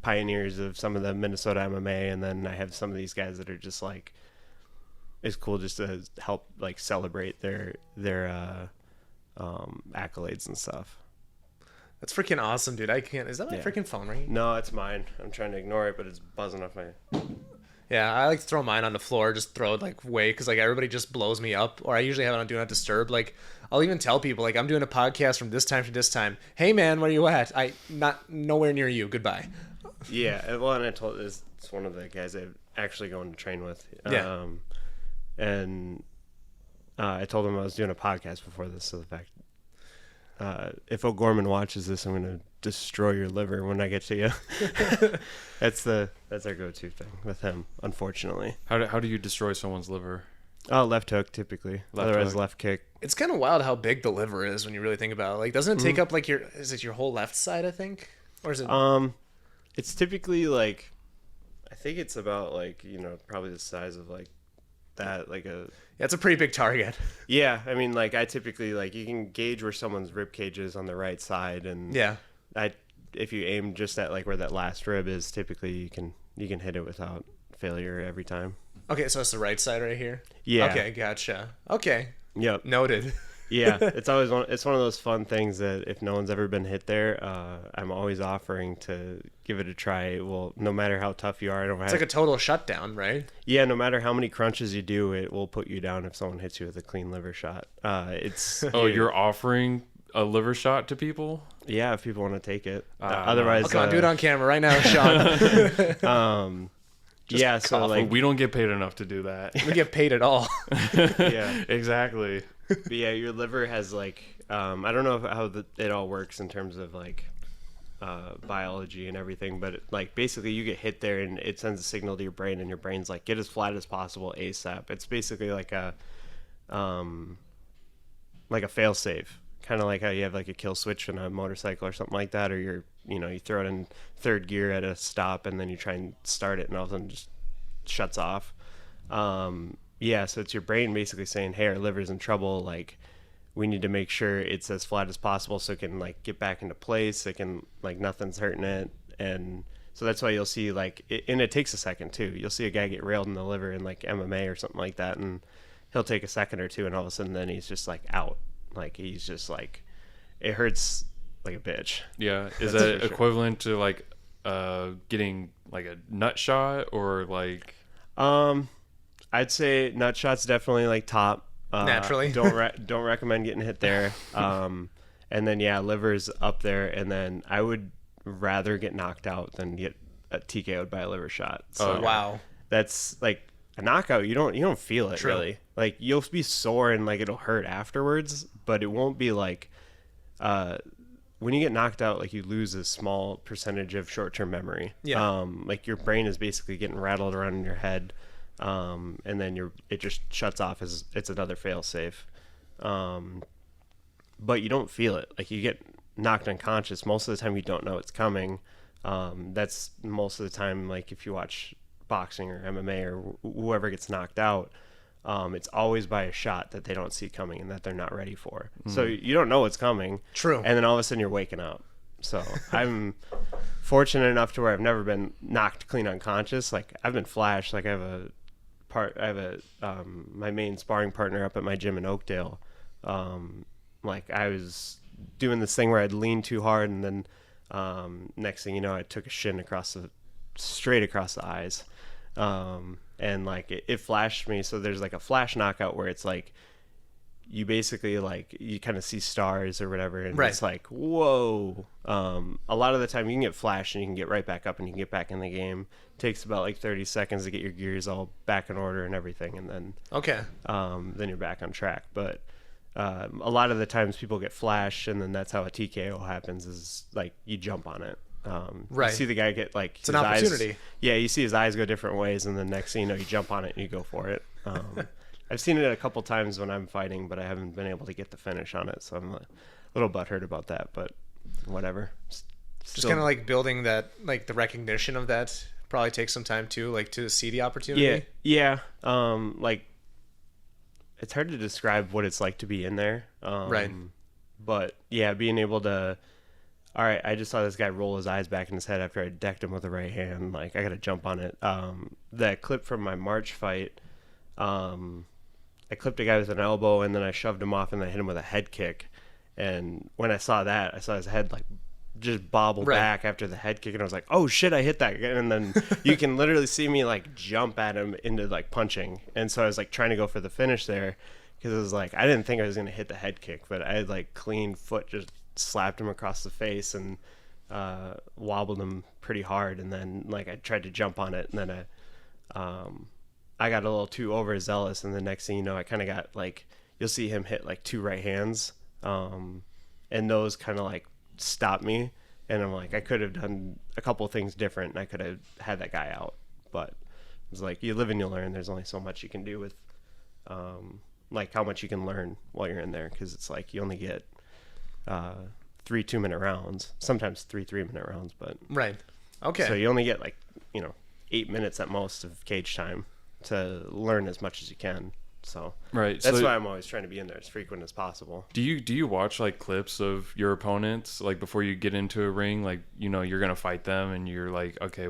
pioneers of some of the Minnesota MMA. And then I have some of these guys that are just like, it's cool just to help like celebrate their accolades and stuff. That's freaking awesome, dude. I can't. Is that my freaking phone ringing? No, it's mine. I'm trying to ignore it, but it's buzzing off my. Yeah, I like to throw mine on the floor, just throw it like way, because like everybody just blows me up. Or I usually have it on Do Not Disturb. Like, I'll even tell people, like, I'm doing a podcast from this time to this time. Hey man, where are you at? Not nowhere near you. Goodbye. Yeah, well, and I told it's one of the guys I'm actually going to train with. Yeah. And I told him I was doing a podcast before this, so the fact, if O'Gorman watches this, I'm going to destroy your liver when I get to you. That's our go-to thing with him, unfortunately. How do you destroy someone's liver? Oh, left hook, typically. Otherwise, left kick. It's kind of wild how big the liver is when you really think about it. Like, doesn't it take up like is it your whole left side, I think? Or is it? It's typically like, I think it's about like, probably the size of like that, like a. Yeah, it's a pretty big target. Yeah, I mean, like, I typically, like, you can gauge where someone's rib cage is on the right side, and if you aim just at like where that last rib is, typically you can hit it without failure every time. Okay, so it's the right side right here? Yeah. Okay, gotcha. Okay. Yep. Noted. Yeah, it's always it's one of those fun things that if no one's ever been hit there, I'm always offering to give it a try. Well, no matter how tough you are, It's like a total shutdown, right? Yeah, no matter how many crunches you do, it will put you down if someone hits you with a clean liver shot. It's you're offering a liver shot to people? Yeah, if people want to take it. Otherwise, come on, do it on camera right now, Sean. Yeah, so like we don't get paid enough to do that. We get paid at all. Yeah, exactly. But yeah, your liver has like I don't know how it all works in terms of like biology and everything, but like basically you get hit there and it sends a signal to your brain, and your brain's like, get as flat as possible ASAP. It's basically like a fail safe, kind of like how you have like a kill switch in a motorcycle or something like that, or you throw it in third gear at a stop and then you try and start it and all of a sudden just shuts off. Yeah, so it's your brain basically saying, hey, our liver's in trouble, like we need to make sure it's as flat as possible so it can like get back into place, it can like nothing's hurting it. And so that's why you'll see like and it takes a second too, you'll see a guy get railed in the liver in like MMA or something like that, and he'll take a second or two and all of a sudden then he's just like out, like he's just like it hurts like a bitch. Yeah, is that equivalent to like getting like a nut shot or like I'd say nut shot's definitely like top. Naturally. Don't recommend getting hit there. And then yeah, liver's up there, and then I would rather get knocked out than get TKO'd by a liver shot. So wow. That's like a knockout. You don't feel it. True. Really. Like you'll be sore and like it'll hurt afterwards, but it won't be like when you get knocked out, like you lose a small percentage of short-term memory. Yeah. Like your brain is basically getting rattled around in your head. And then it just shuts off as it's another fail safe. But you don't feel it. Like you get knocked unconscious. Most of the time you don't know it's coming. That's most of the time, like if you watch boxing or MMA or whoever gets knocked out, it's always by a shot that they don't see coming and that they're not ready for. So you don't know what's coming. True. And then all of a sudden you're waking up. So I'm fortunate enough to where I've never been knocked clean unconscious. Like I've been flashed. Like I have my main sparring partner up at my gym in Oakdale. Like I was doing this thing where I'd lean too hard, and then next thing you know, I took a shin straight across the eyes. And like it flashed me. So there's like a flash knockout where it's like you basically like you kind of see stars or whatever, and It's like whoa. A lot of the time you can get flashed and you can get right back up and you can get back in the game. It takes about like 30 seconds to get your gears all back in order and everything, and then then you're back on track. But a lot of the times people get flashed, and then that's how a TKO happens, is like you jump on it. You see the guy get like it's an opportunity. You see his eyes go different ways, and the next thing you know, you jump on it and you go for it. I've seen it a couple times when I'm fighting, but I haven't been able to get the finish on it, so I'm a little butthurt about that, but whatever. Just kind of like building that, like the recognition of that probably takes some time too, like to see the opportunity. Yeah. Like it's hard to describe what it's like to be in there. But yeah, being able to, all right, I just saw this guy roll his eyes back in his head after I decked him with the right hand. Like I got to jump on it. That clip from my March fight, I clipped a guy with an elbow, and then I shoved him off, and then I hit him with a head kick. And when I saw that, I saw his head like just bobble back after the head kick, and I was like, oh shit, I hit that guy. And then you can literally see me like jump at him into like punching. And so I was like trying to go for the finish there, because it was like I didn't think I was going to hit the head kick, but I had like clean foot just slapped him across the face and wobbled him pretty hard. And then like I tried to jump on it, and then I got a little too overzealous, and the next thing you know, I kind of got like, you'll see him hit like 2 right hands, and those kind of like stopped me, and I'm like, I could have done a couple things different, and I could have had that guy out, but it's like, you live and you learn. There's only so much you can do with like how much you can learn while you're in there, because it's like you only get 3 2-minute rounds, sometimes 3 3-minute rounds, but so you only get like 8 minutes at most of cage time to learn as much as you can. So that's why I'm always trying to be in there as frequent as possible. Do you watch like clips of your opponents like before you get into a ring, like you're gonna fight them and you're like, okay,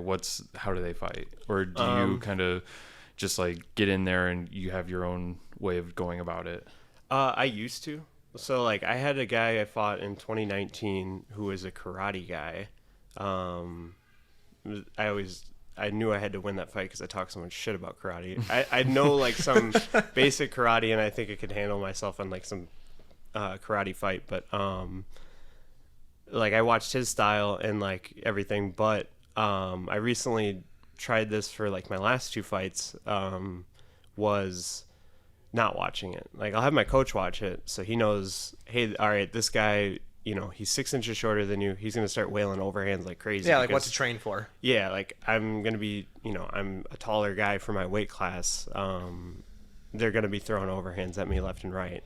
how do they fight? Or do you kind of just like get in there and you have your own way of going about it? I used to. So like I had a guy I fought in 2019 who was a karate guy. I knew I had to win that fight because I talked so much shit about karate. I know like some basic karate, and I think I could handle myself on like some karate fight. But like I watched his style and like everything. But I recently tried this for like my last 2 fights. Was not watching it. Like I'll have my coach watch it, so he knows. Hey, all right, this guy. He's 6 inches shorter than you. He's going to start wailing overhands like crazy. Yeah, like what to train for. Yeah, like I'm going to be, I'm a taller guy for my weight class. They're going to be throwing overhands at me left and right.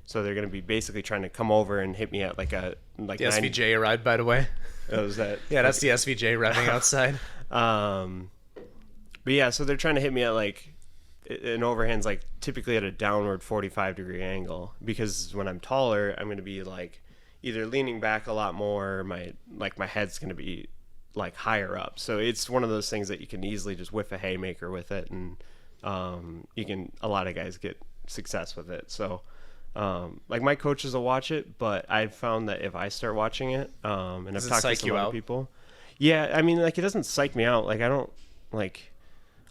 So they're going to be basically trying to come over and hit me at like the 90... SVJ arrived, by the way. Oh, is that? Yeah, that's the SVJ revving outside. But yeah, so they're trying to hit me at like an overhand's like typically at a downward 45-degree angle, because when I'm taller, I'm going to be like either leaning back a lot more, my head's going to be like higher up. So it's one of those things that you can easily just whiff a haymaker with it, and a lot of guys get success with it. So like my coaches will watch it, but I've found that if I start watching it, and I've talked to some other people, yeah, I mean, like it doesn't psych me out. Like I don't like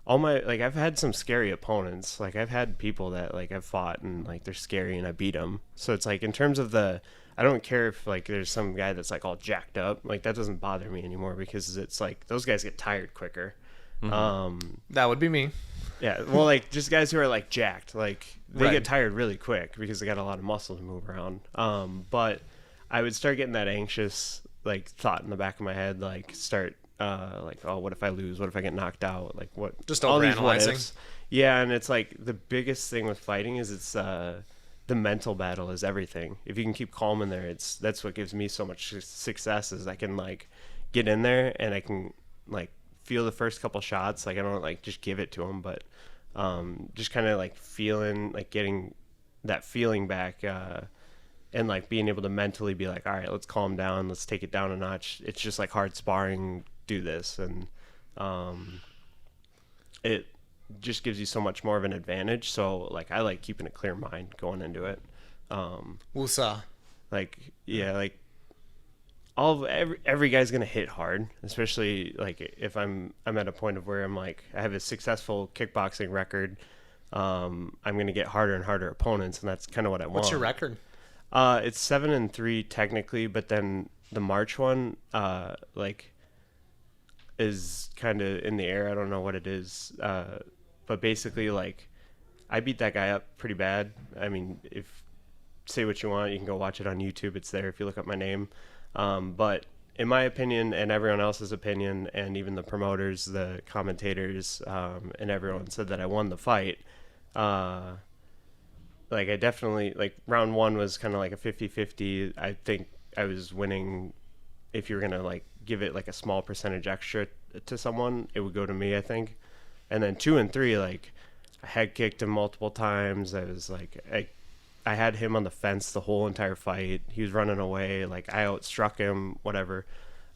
I've had some scary opponents. Like I've had people that like I've fought and like they're scary and I beat them. So it's like in terms of I don't care if like there's some guy that's like all jacked up. Like that doesn't bother me anymore, because it's like those guys get tired quicker. Mm-hmm. That would be me. Yeah, well, like just guys who are like jacked, like they get tired really quick because they got a lot of muscle to move around. But I would start getting that anxious like thought in the back of my head, like start like, oh, what if I lose? What if I get knocked out? Like what? Just overanalyzing. Yeah, and it's like the biggest thing with fighting is it's the mental battle is everything. If you can keep calm in there, that's what gives me so much success, is I can like get in there and I can like feel the first couple shots. Like I don't like just give it to them, but just kind of like feeling, like getting that feeling back, and like being able to mentally be like, all right, let's calm down, let's take it down a notch. It's just like hard sparring, do this, and it just gives you so much more of an advantage. So like I like keeping a clear mind going into it. Wusa. Like yeah, like every guy's gonna hit hard, especially like if I'm at a point of where I'm like I have a successful kickboxing record. I'm gonna get harder and harder opponents, and that's kind of what I want. What's your record? It's 7-3 technically, but then the March one like is kind of in the air. I don't know what it is, but basically like I beat that guy up pretty bad. I mean, if say what you want, you can go watch it on YouTube. It's there if you look up my name. But in my opinion and everyone else's opinion, and even the promoters, the commentators, and everyone said that I won the fight. Like I definitely, like round 1 was kind of like a 50-50. I think I was winning. If you were going to like give it like a small percentage extra to someone, it would go to me, I think. And then 2 and 3, like I head kicked him multiple times. I was like, I had him on the fence the whole entire fight. He was running away. Like I outstruck him, whatever.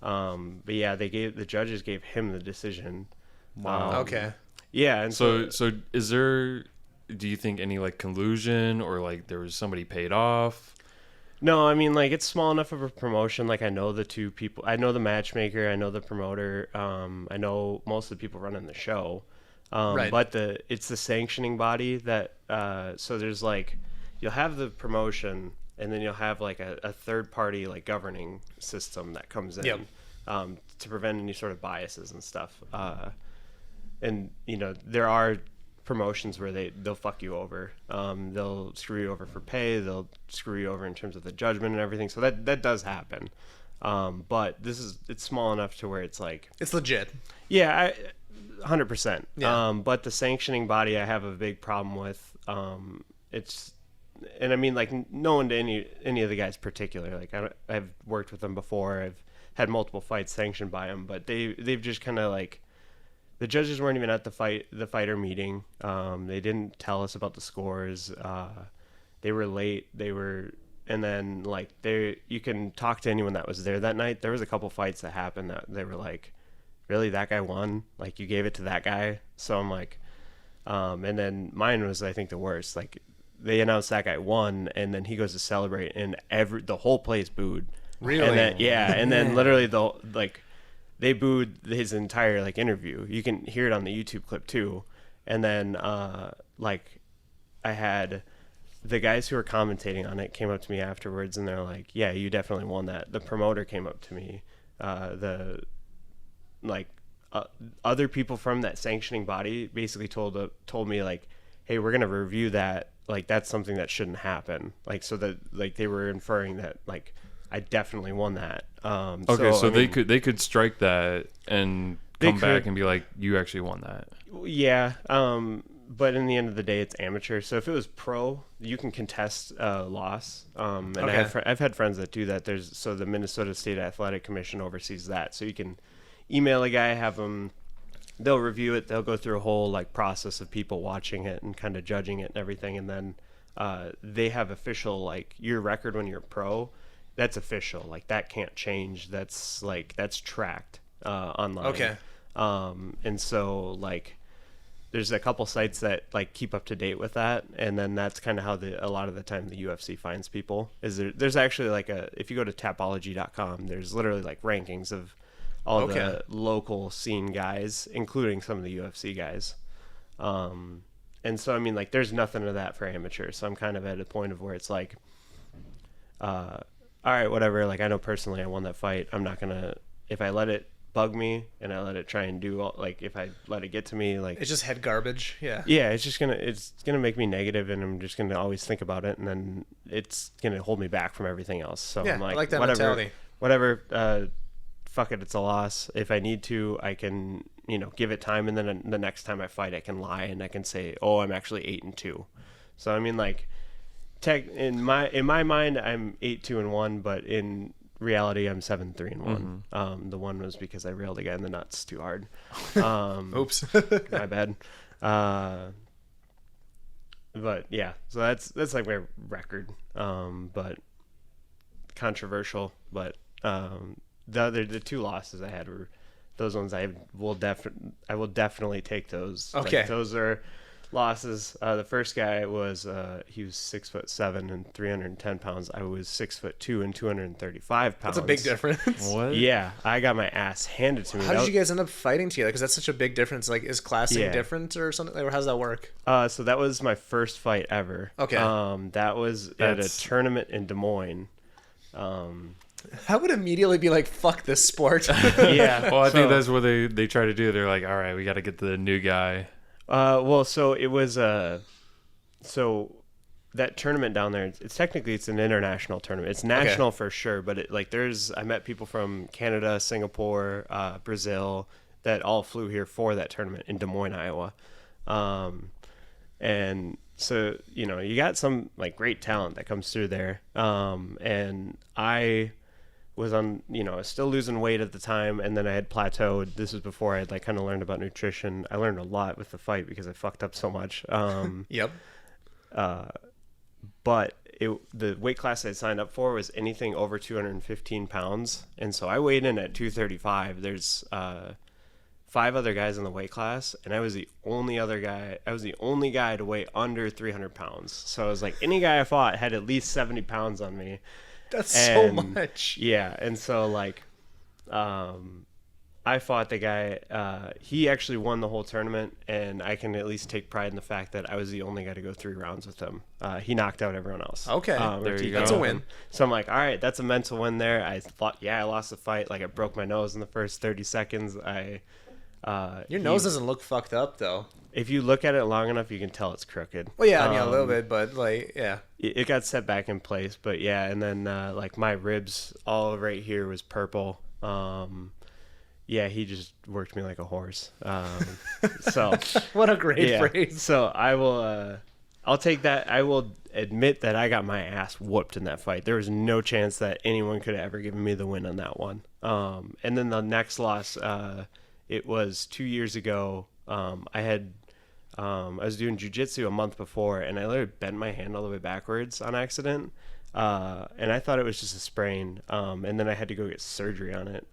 But yeah, the judges gave him the decision. Wow. Okay. Yeah. And so is there, do you think any like collusion or like there was somebody paid off? No, I mean like it's small enough of a promotion. Like I know the 2 people. I know the matchmaker. I know the promoter. I know most of the people running the show. Right. But it's the sanctioning body that. So there's like, you'll have the promotion, and then you'll have like a third party like governing system that comes in. Yep. To prevent any sort of biases and stuff. And there are promotions where they'll fuck you over. They'll screw you over for pay. They'll screw you over in terms of the judgment and everything. So that does happen. But it's small enough to where it's like it's legit. Yeah, 100%. Yeah. But the sanctioning body, I have a big problem with. And I mean, like, no one to any of the guys particular. Like, I've worked with them before. I've had multiple fights sanctioned by them, but they've just kind of like, the judges weren't even at the fighter meeting. They didn't tell us about the scores. They were late. And then like you can talk to anyone that was there that night. There was a couple fights that happened that they were like, really, that guy won? Like you gave it to that guy? So I'm like, And then mine was, I think, the worst. Like, they announced that guy won, and then he goes to celebrate, and the whole place booed. Really? And then, yeah, and then literally they booed his entire like interview. You can hear it on the YouTube clip too. And then like I had the guys who were commentating on it came up to me afterwards, and they're like, "Yeah, you definitely won that." The promoter came up to me. Other people from that sanctioning body basically told me like, "Hey, we're gonna review that. Like, that's something that shouldn't happen." Like, so that like they were inferring that like I definitely won that. Okay, so they could strike that and come back and be like, "You actually won that." Yeah. But in the end of the day, it's amateur. So if it was pro, you can contest a loss. And I've had friends that do that. So the Minnesota State Athletic Commission oversees that. So you can email a guy, have them, they'll review it. They'll go through a whole like process of people watching it and kind of judging it and everything. And then they have official, like, your record when you're pro. That's official. Like, that can't change. That's tracked online. Okay. And so like there's a couple sites that like keep up to date with that, and then that's kind of how a lot of the time the UFC finds people. There's actually like if you go to tapology.com, there's literally like rankings of all the local scene guys, including some of the UFC guys. And so I mean, like, there's nothing of that for amateurs. So I'm kind of at a point of where it's like, all right, whatever. Like, I know personally I won that fight. I'm not gonna, if I let it bug me and I let it try and do like, if I let it get to me, like, it's just head garbage. Yeah, it's gonna make me negative, and I'm just gonna always think about it, and then it's gonna hold me back from everything else. So I'm like, I like that whatever, fuck it, it's a loss. If I need to, I can, give it time, and then the next time I fight, I can lie and I can say, oh, I'm actually 8-2. So I mean, like, in my mind, I'm 8-2-1, but in reality, I'm 7-3-1. Mm-hmm. The one was because I railed a guy in the nuts too hard. Oops, my bad. But yeah, so that's like my record. But controversial. But the two losses I had were those ones. I will definitely take those. Okay, like, those are losses. The first guy was he was 6'7" and 310 pounds. I was 6'2" and 235 pounds. That's a big difference. What? Yeah, I got my ass handed to me. How did you guys end up fighting together? Because that's such a big difference. Like, is classing different or something? Or how does that work? So that was my first fight ever. Okay. That was at a tournament in Des Moines. I would immediately be like, fuck this sport. Yeah. Well, I think that's what they try to do. They're like, all right, we got to get the new guy. So it was so that tournament down there, it's technically an international tournament. It's national for sure, but I met people from Canada, Singapore, Brazil that all flew here for that tournament in Des Moines, Iowa. And so, you got some like great talent that comes through there. And I was on, I was still losing weight at the time, and then I had plateaued. This was before I had like kind of learned about nutrition. I learned a lot with the fight because I fucked up so much. Yep. But the weight class I signed up for was anything over 215 pounds, and so I weighed in at 235. There's 5 other guys in the weight class, and I was the only guy. I was the only guy to weigh under 300 pounds. So I was like, any guy I fought had at least 70 pounds on me. That's so much. Yeah, and so like, I fought the guy. He actually won the whole tournament, and I can at least take pride in the fact that I was the only guy to go 3 rounds with him. He knocked out everyone else. Okay, there you go. That's a win. So I'm like, all right, that's a mental win there. I thought, I lost the fight. Like, I broke my nose in the first 30 seconds. Your nose doesn't look fucked up though. If you look at it long enough, you can tell it's crooked. Well, yeah, I mean, a little bit, but like, yeah. It got set back in place, but yeah, and then like my ribs, all right here was purple. Yeah, he just worked me like a horse. So what a great phrase. So I'll take that. I will admit that I got my ass whooped in that fight. There was no chance that anyone could have ever given me the win on that one. And then the next loss, it was 2 years ago. I was doing jiu-jitsu a month before, and I literally bent my hand all the way backwards on accident. And I thought it was just a sprain. And then I had to go get surgery on it.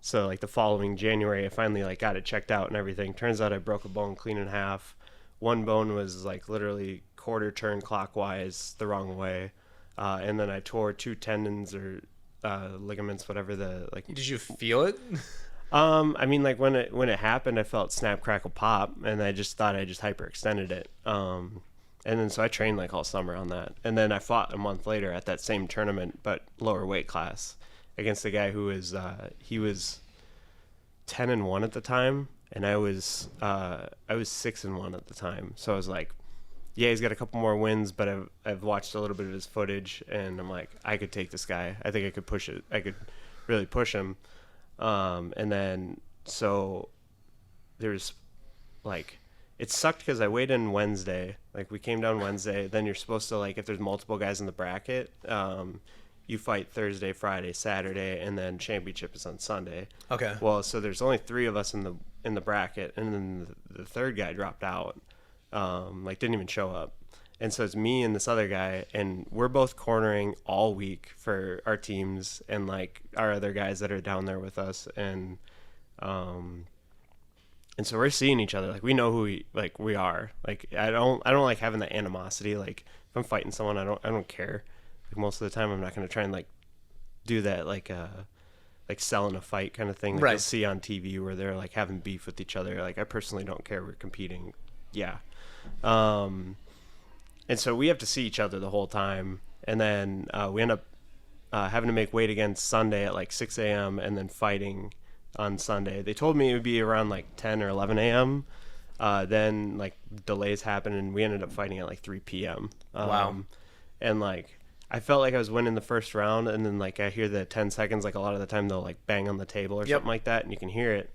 So like the following January, I finally like got it checked out and everything. Turns out I broke a bone clean in half. One bone was like literally quarter turn clockwise the wrong way, and then I tore 2 tendons or ligaments, whatever the like. Did you feel it? I mean, like when it happened, I felt snap, crackle, pop, and I just thought I just hyperextended it. And then so I trained like all summer on that, and then I fought a month later at that same tournament, but lower weight class, against a guy who was he was 10-1 at the time, and I was 6-1 at the time. So I was like, yeah, he's got a couple more wins, but I've watched a little bit of his footage, and I'm like, I could take this guy. I think I could push it. I could really push him. And then so there's like, it sucked because I weighed in Wednesday. Like we came down Wednesday. Then you're supposed to, like, if there's multiple guys in the bracket, you fight Thursday, Friday, Saturday, and then championship is on Sunday. Okay. Well, so there's only 3 of us in the bracket, and then the third guy dropped out. Like didn't even show up. And so it's me and this other guy, and we're both cornering all week for our teams and like our other guys that are down there with us. And so we're seeing each other. Like we know who we are. Like I don't like having the animosity. Like if I'm fighting someone, I don't care. Like most of the time I'm not going to try and like do that like selling a fight kind of thing that you'll see on TV where they're like having beef with each other. Like I personally don't care. We're competing. Yeah. And so we have to see each other the whole time. And then we end up having to make weight again Sunday at like 6 a.m. and then fighting on Sunday. They told me it would be around like 10 or 11 a.m. Then like delays happened and we ended up fighting at like 3 p.m. Wow. And like I felt like I was winning the first round, and then like I hear the 10 seconds, like a lot of the time they'll like bang on the table or something like that, and you can hear it.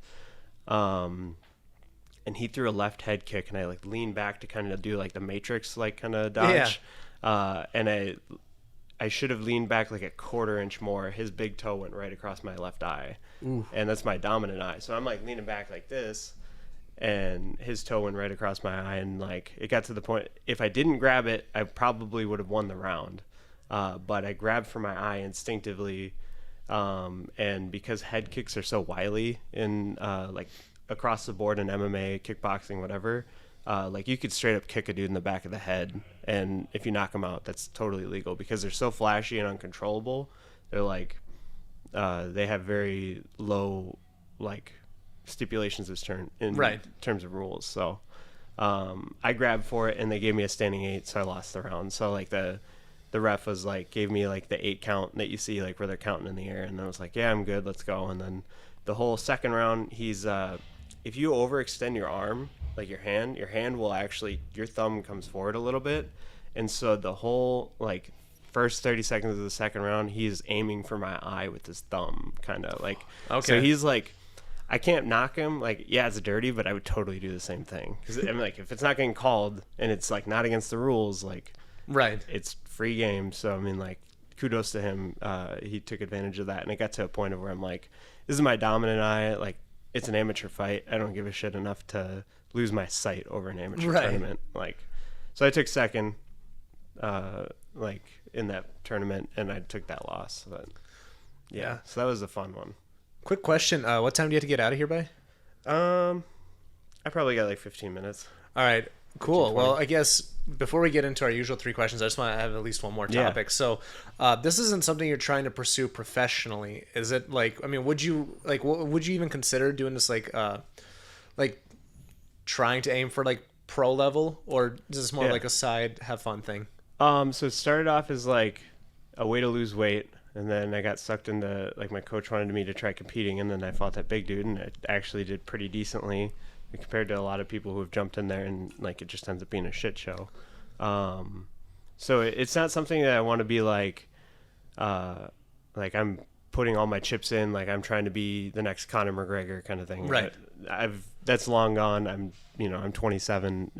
And he threw a left head kick, and I like leaned back to kind of do like the Matrix like kind of dodge. And I should have leaned back like a quarter inch more. His big toe went right across my left eye. Ooh. And that's my dominant eye. So I'm like leaning back like this, and his toe went right across my eye. And like it got to the point, if I didn't grab it, I probably would have won the round. But I grabbed for my eye instinctively. And because head kicks are so wily in like across the board in MMA, kickboxing, whatever, like you could straight up kick a dude in the back of the head, and if you knock him out, that's totally legal because they're so flashy and uncontrollable. They're like they have very low like stipulations of terms of rules. So I grabbed for it and they gave me a standing 8, so I lost the round. So like the ref was like gave me like the 8 count that you see like where they're counting in the air, and I was like, yeah, I'm good, let's go. And then the whole second round, he's if you overextend your arm, like your hand will actually, your thumb comes forward a little bit. And so the whole like first 30 seconds of the second round, he's aiming for my eye with his thumb, kind of like. Okay. So he's like, I can't knock him. Like, yeah, it's dirty, but I would totally do the same thing. Because I mean, like, if it's not getting called and it's like not against the rules, like, it's free game. So I mean, like, kudos to him. He took advantage of that, and it got to a point of where I'm like, this is my dominant eye. Like, it's an amateur fight. I don't give a shit enough to lose my sight over an amateur tournament. Like, so I took second, like in that tournament, and I took that loss. But yeah, so that was a fun one. Quick question: what time do you have to get out of here by? I probably got like 15 minutes. All right, cool. Well, I guess before we get into our usual 3 questions, I just want to have at least one more topic. So, this isn't something you're trying to pursue professionally, is it? Like, I mean, would you even consider doing this like trying to aim for like pro level, or is this more like a side have fun thing? So it started off as like a way to lose weight, and then I got sucked into like my coach wanted me to try competing, and then I fought that big dude, and it actually did pretty decently compared to a lot of people who have jumped in there, and like it just ends up being a shit show. So it's not something that I want to be like I'm putting all my chips in, like I'm trying to be the next Conor McGregor kind of thing. Right. That's long gone. I'm 27.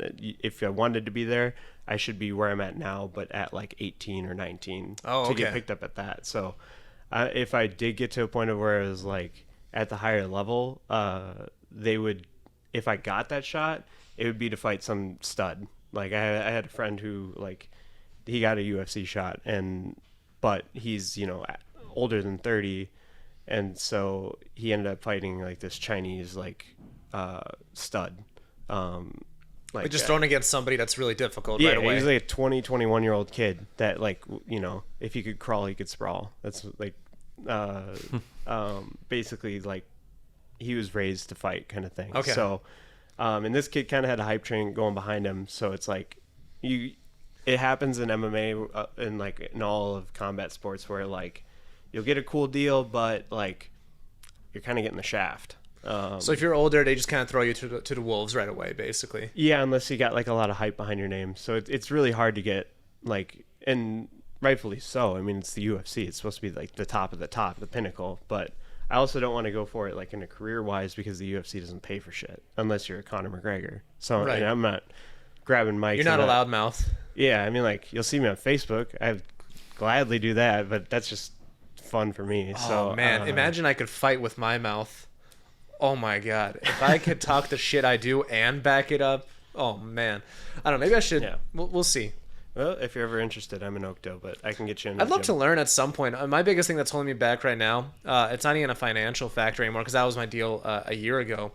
If I wanted to be there, I should be where I'm at now, but at like 18 or 19 to get picked up at that. So if I did get to a point of where I was like at the higher level, they would, if I got that shot, it would be to fight some stud. Like I had a friend who like he got a UFC shot, but he's older than 30, And so he ended up fighting like this Chinese stud. Like just thrown against somebody that's really difficult right away. He was like a 21-year-old kid that like, if he could crawl, he could sprawl. That's like basically like he was raised to fight kind of thing. Okay. So and this kid kind of had a hype train going behind him. So it's like it happens in MMA and like in all of combat sports where like you'll get a cool deal, but like you're kind of getting the shaft. So if you're older, they just kind of throw you to the wolves right away, basically. Yeah, unless you got like a lot of hype behind your name. So it's really hard to get like, and rightfully so. I mean, it's the UFC. It's supposed to be like the top of the top, the pinnacle. But I also don't want to go for it like in a career-wise because the UFC doesn't pay for shit unless you're a Conor McGregor. So right. I'm not grabbing mics. You're not a loudmouth. Yeah, I mean, like you'll see me on Facebook. I'd gladly do that, but that's just fun for me. Oh man, imagine I could fight with my mouth. Oh my god, if I could talk the shit I do and back it up. Oh man, I don't know. Maybe I should. Yeah. We'll see. Well, if you're ever interested, I'm in Oakdale, but I can get you in. I'd love to learn at some point. My biggest thing that's holding me back right now, it's not even a financial factor anymore because that was my deal a year ago.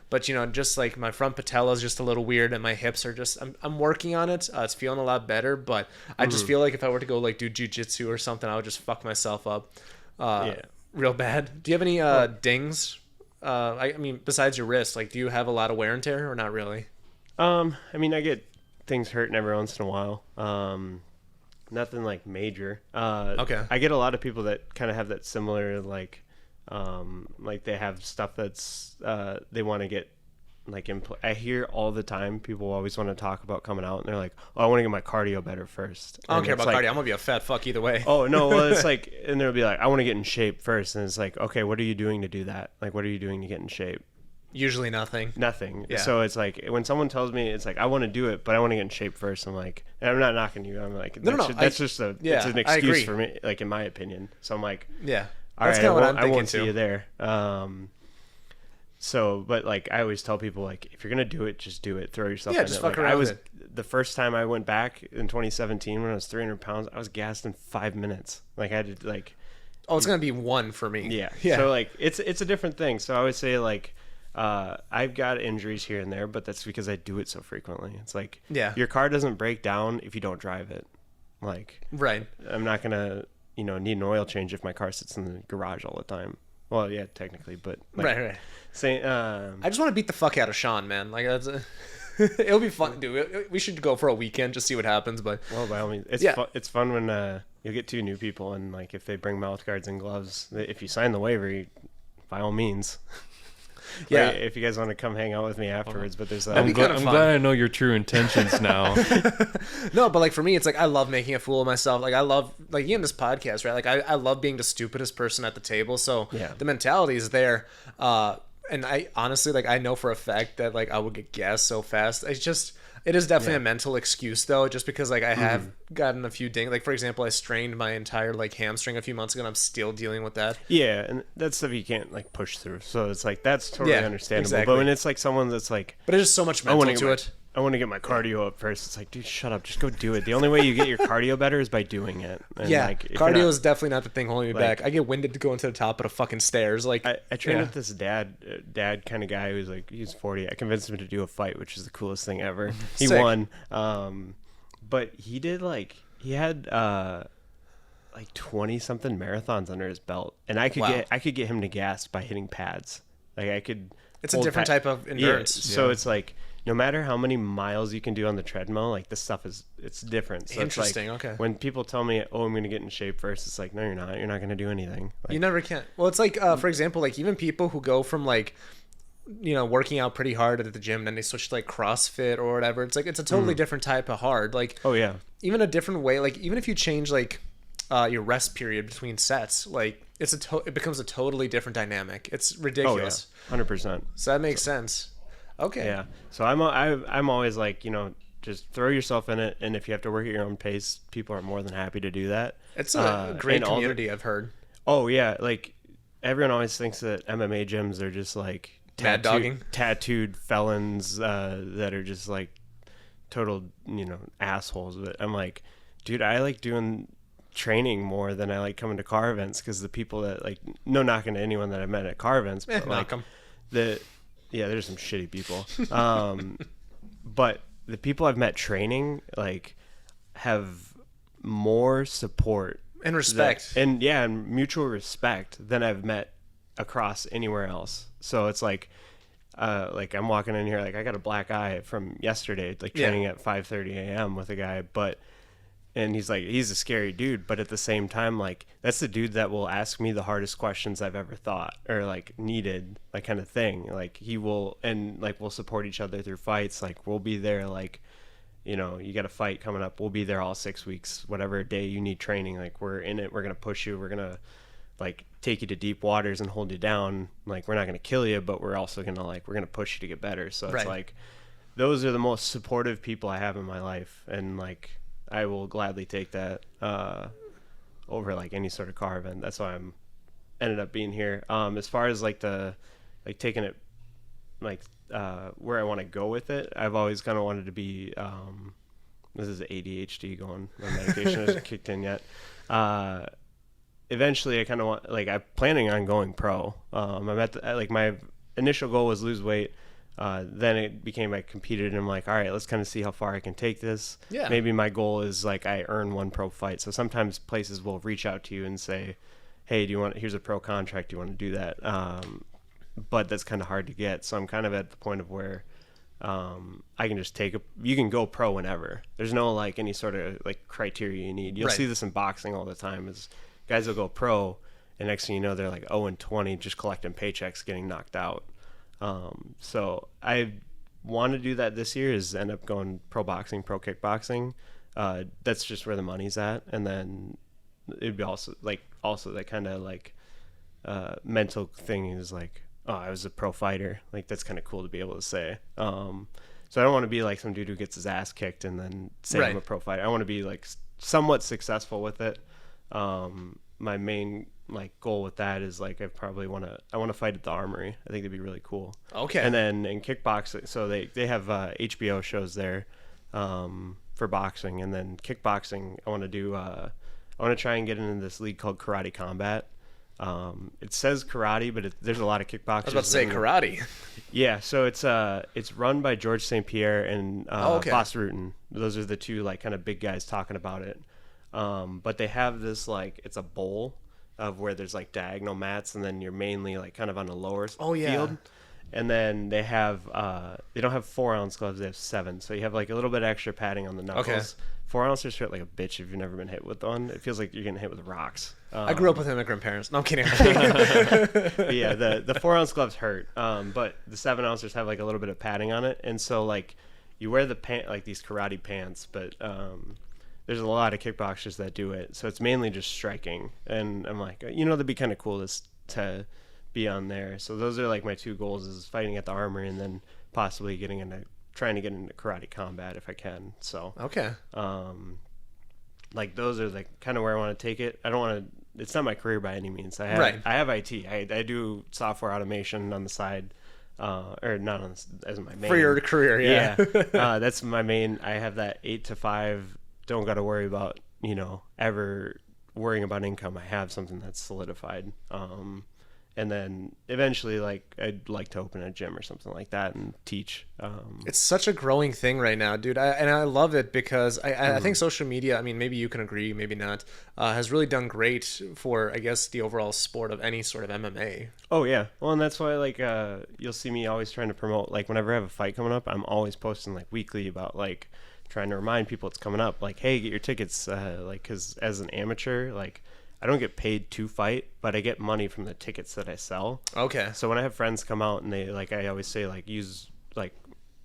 But just like my front patella is just a little weird and my hips are just. I'm working on it. It's feeling a lot better, but I just feel like if I were to go like do jiu-jitsu or something, I would just fuck myself up, real bad. Do you have any dings? I mean, besides your wrist, like, do you have a lot of wear and tear or not really? I mean, I get things hurting every once in a while. Nothing like major. Okay. I get a lot of people that kind of have that similar, like they have stuff that's, they want to get like I hear all the time people always want to talk about coming out and they're like, oh, I want to get my cardio better first. I don't care about cardio. I'm gonna be a fat fuck either way. Oh no, well it's like, and they'll be like, I want to get in shape first, and it's like, okay, what are you doing to do that? Like, what are you doing to get in shape? Usually nothing. Yeah. So it's like when someone tells me, it's like I want to do it, but I want to get in shape first. I'm like, and I'm not knocking you. I'm like, that's just it's an excuse for me, like in my opinion. So I'm like, yeah, all right, I won't see you there. So, but like I always tell people, like if you're gonna do it, just do it. Throw yourself in it. Just fuck around with it. The first time I went back in 2017 when I was 300 pounds, I was gassed in 5 minutes. Like I had to like. Oh, it's gonna be one for me. Yeah. So like it's a different thing. So I would say like I've got injuries here and there, but that's because I do it so frequently. It's like your car doesn't break down if you don't drive it. Like right. I'm not gonna need an oil change if my car sits in the garage all the time. Well, yeah, technically, but like, right. I just want to beat the fuck out of Sean, man. Like that's it'll be fun, dude. We should go for a weekend, just see what happens. But well, by all means, it's fun when you'll get two new people, and like if they bring mouth guards and gloves, if you sign the waiver, by all means. Yeah, right, if you guys want to come hang out with me afterwards, but there's I'm glad I know your true intentions now. No, but like for me, it's like I love making a fool of myself. Like I love like even this podcast, right? Like I love being the stupidest person at the table. So the mentality is there. And I honestly like I know for a fact that like I would get gassed so fast. It is definitely a mental excuse though, just because like I have gotten a few dings. Like for example, I strained my entire like hamstring a few months ago, and I'm still dealing with that. Yeah, and that's stuff you can't like push through. So it's like that's totally understandable. Exactly. But when it's like someone that's like, but it's just so much mental to it. I want to get my cardio up first. It's like, dude, shut up. Just go do it. The only way you get your cardio better is by doing it. And like, cardio is definitely not the thing holding me back. I get winded to go into the top of the fucking stairs. Like I trained with this dad kind of guy who's like, he's 40. I convinced him to do a fight, which is the coolest thing ever. He won. But he did he had 20 something marathons under his belt, and I could get him to gas by hitting pads. Like I could. It's a different type of endurance. Yeah, so it's like, no matter how many miles you can do on the treadmill, like this stuff it's different. So interesting. It's like, okay. When people tell me, "Oh, I'm going to get in shape first," it's like, no, you're not. You're not going to do anything. You never can. Well, it's like, for example, like even people who go from like, working out pretty hard at the gym, and then they switch to like CrossFit or whatever. It's like it's a totally different type of hard. Like, oh yeah, even a different way. Like even if you change like your rest period between sets, like it becomes a totally different dynamic. It's ridiculous. Oh yeah, 100%. So that makes sense. Okay. Yeah. So I'm always like, just throw yourself in it, and if you have to work at your own pace, people are more than happy to do that. It's a great community, I've heard. Oh yeah, like everyone always thinks that MMA gyms are just like tattooed felons that are just like total, assholes. But I'm like, dude, I like doing training more than I like coming to car events, because the people that, like, no knocking to anyone that I met at car events, but like there's some shitty people. But the people I've met training, like, have more support and respect and mutual respect than I've met across anywhere else. So it's like I'm walking in here, like, I got a black eye from yesterday, like training at 5:30 a.m. with a guy, and he's a scary dude, but at the same time, like, that's the dude that will ask me the hardest questions I've ever thought or like needed, like, kind of thing. Like, he will, and like, we'll support each other through fights. Like, we'll be there, like, you know, you got a fight coming up, we'll be there all 6 weeks, whatever day you need training. Like, we're in it, we're gonna push you, we're gonna like take you to deep waters and hold you down. Like, we're not gonna kill you, but we're also gonna, like, we're gonna push you to get better. So it's like, those are the most supportive people I have in my life, and like, I will gladly take that over like any sort of car event. That's why I'm ended up being here. As far as like taking it like where I want to go with it, I've always kind of wanted to be. This is ADHD going. My medication hasn't kicked in yet. Eventually, I kind of want, like, I'm planning on going pro. I'm at like, my initial goal was lose weight. Then it became, I competed, and I'm like, all right, let's kind of see how far I can take this. Yeah. Maybe my goal is like, I earn one pro fight. So sometimes places will reach out to you and say, hey, here's a pro contract. Do you want to do that? But that's kind of hard to get. So I'm kind of at the point of where, I can just you can go pro whenever. There's no like any sort of like criteria you need. You'll see this in boxing all the time, is guys will go pro, and next thing you know, they're like 0-20, just collecting paychecks, getting knocked out. So I want to do that this year, is end up going pro boxing, pro kickboxing. That's just where the money's at. And then it'd be also that kind of like, mental thing is like, oh, I was a pro fighter. Like, that's kind of cool to be able to say. So I don't want to be like some dude who gets his ass kicked and then say I'm a pro fighter. I want to be like somewhat successful with it. My main like goal with that is like, I want to fight at the Armory. I think that'd be really cool. Okay. And then in kickboxing, so they have HBO shows there for boxing, and then kickboxing, I want to try and get into this league called Karate Combat. It says karate, but there's a lot of kickboxers. I was about to say karate. Yeah, so it's run by George St. Pierre and Bas Rutten. Those are the two like kind of big guys talking about it. But they have this, like, it's a bowl of where there's like diagonal mats, and then you're mainly like kind of on a lower field. And then they have they don't have 4-ounce gloves, they have 7. So you have like a little bit extra padding on the knuckles. Okay. 4-ounces hurt like a bitch if you've never been hit with one. It feels like you're getting hit with rocks. I grew up with immigrant parents. No, I'm kidding. Yeah, the 4-ounce gloves hurt. But the 7-ounces have like a little bit of padding on it. And so like you wear the like these karate pants, but there's a lot of kickboxers that do it. So it's mainly just striking. And I'm like, that'd be kind of cool to be on there. So those are like my two goals, is fighting at the Armory, and then possibly trying to get into Karate Combat if I can. So okay, like those are like kind of where I want to take it. I don't want to. It's not my career by any means. I have IT. I do software automation on the side, or not as my main. For your career, yeah. That's my main. I have that 8 to 5. Don't got to worry about ever worrying about income. I have something that's solidified. And then eventually, like, I'd like to open a gym or something like that and teach. It's such a growing thing right now, dude. I love it because I think social media, I mean, maybe you can agree, maybe not, has really done great for, I guess, the overall sport of any sort of MMA. Oh, yeah. Well, and that's why, like, you'll see me always trying to promote, like, whenever I have a fight coming up, I'm always posting, like, weekly about, like, trying to remind people it's coming up. Like, hey, get your tickets, like, because as an amateur, like, I don't get paid to fight, but I get money from the tickets that I sell. Okay. So when I have friends come out and they, like, I always say, like, use, like,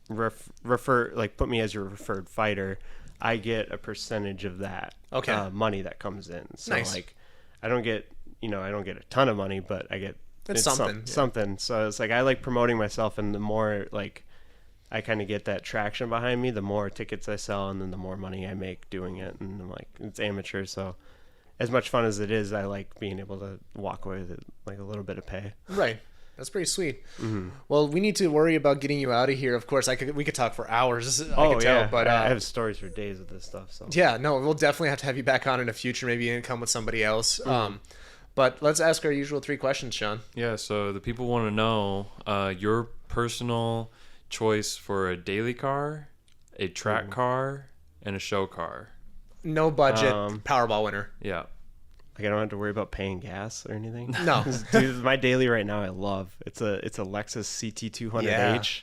refer, like, put me as your referred fighter, I get a percentage of that money that comes in. So, like, I don't get a ton of money, but I get something. So it's like, I like promoting myself, and the more, like, I kind of get that traction behind me, the more tickets I sell, and then the more money I make doing it. And I'm like, it's amateur, so as much fun as it is, I like being able to walk away with it, like a little bit of pay. Right. That's pretty sweet. Well, we need to worry about getting you out of here. Of course, we could talk for hours. I could tell, but I have stories for days with this stuff. So yeah, no, we'll definitely have to have you back on in the future. Maybe you can come with somebody else. But let's ask our usual 3 questions, Sean. Yeah. So the people want to know your personal choice for a daily car, a track car, and a show car. No budget, Powerball winner. Yeah. Like I don't have to worry about paying gas or anything. No. Dude, my daily right now I love. It's a Lexus CT200H.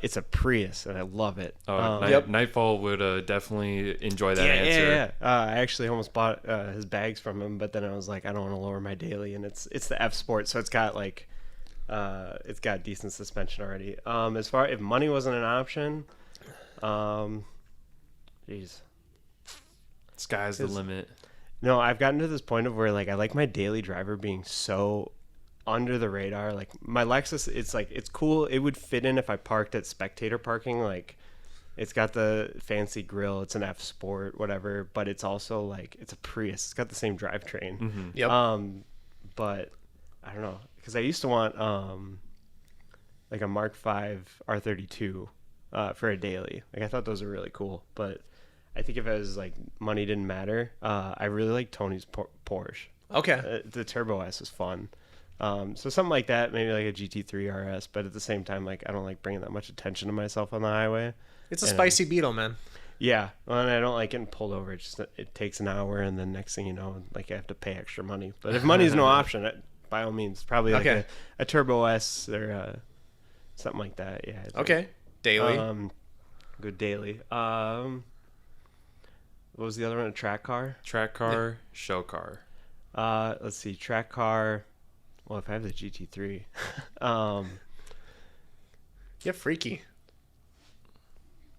It's a Prius and I love it. Nightfall would definitely enjoy that answer. Yeah. I actually almost bought his bags from him, but then I was like, I don't want to lower my daily, and it's the F Sport, so it's got decent suspension already. As far if money wasn't an option, jeez. Sky's the limit. No, I've gotten to this point of where like I like my daily driver being so under the radar. Like my Lexus, it's cool. It would fit in if I parked at spectator parking. Like it's got the fancy grill. It's an F Sport, whatever. But it's also like it's a Prius. It's got the same drivetrain. Mm-hmm. Yep. But I don't know because I used to want like a Mark V R32 for a daily. Like I thought those were really cool, but I think if it was like money didn't matter, I really like Tony's Porsche. Okay. The Turbo S was fun. So something like that, maybe like a GT3 RS, but at the same time, like I don't like bringing that much attention to myself on the highway. It's a spicy Beetle, man. Yeah, well, and I don't like getting pulled over. It takes an hour, and then next thing you know, like I have to pay extra money. But if money's no option, by all means, probably like a Turbo S or something like that. Yeah. Okay. Daily. Good daily. What was the other one? A track car? Track car, show car. Let's see. Track car. Well, if I have the GT3. Yeah, freaky.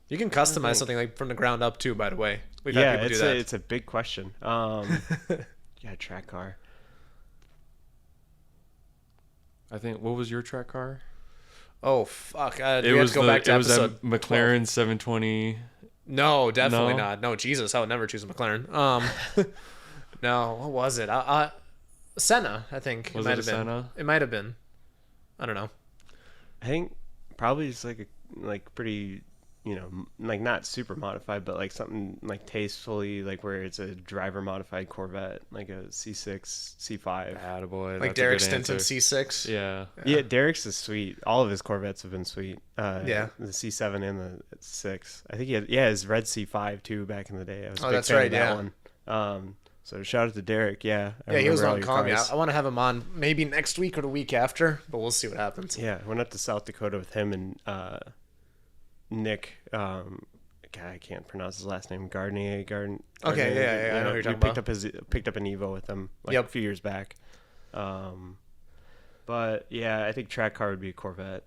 You can customize something like from the ground up too, by the way. We've had people do that. It's a big question. Track car. I think, what was your track car? Oh, fuck. We have to go back to episode McLaren 12. 720. No, definitely not. No, Jesus, I would never choose a McLaren. No, what was it? Senna, I think. Was it a Senna? It might have been. I don't know. I think probably just like pretty, like not super modified, but like something like tastefully, like where it's a driver modified Corvette, like a C6, C5. Attaboy. Like Derek Stinson C6. Yeah. Derek's is sweet. All of his Corvettes have been sweet. The C7 and the 6. I think he had his red C5 too back in the day. I was a big that's fan right. of that one. So shout out to Derek. Yeah, he was on calling me. I want to have him on maybe next week or the week after, but we'll see what happens. Yeah, I went up to South Dakota with him and Nick. God, I can't pronounce his last name. Gardner. Okay, yeah, I know who you're talking about. Picked up an Evo with him a few years back. But yeah, I think track car would be a Corvette.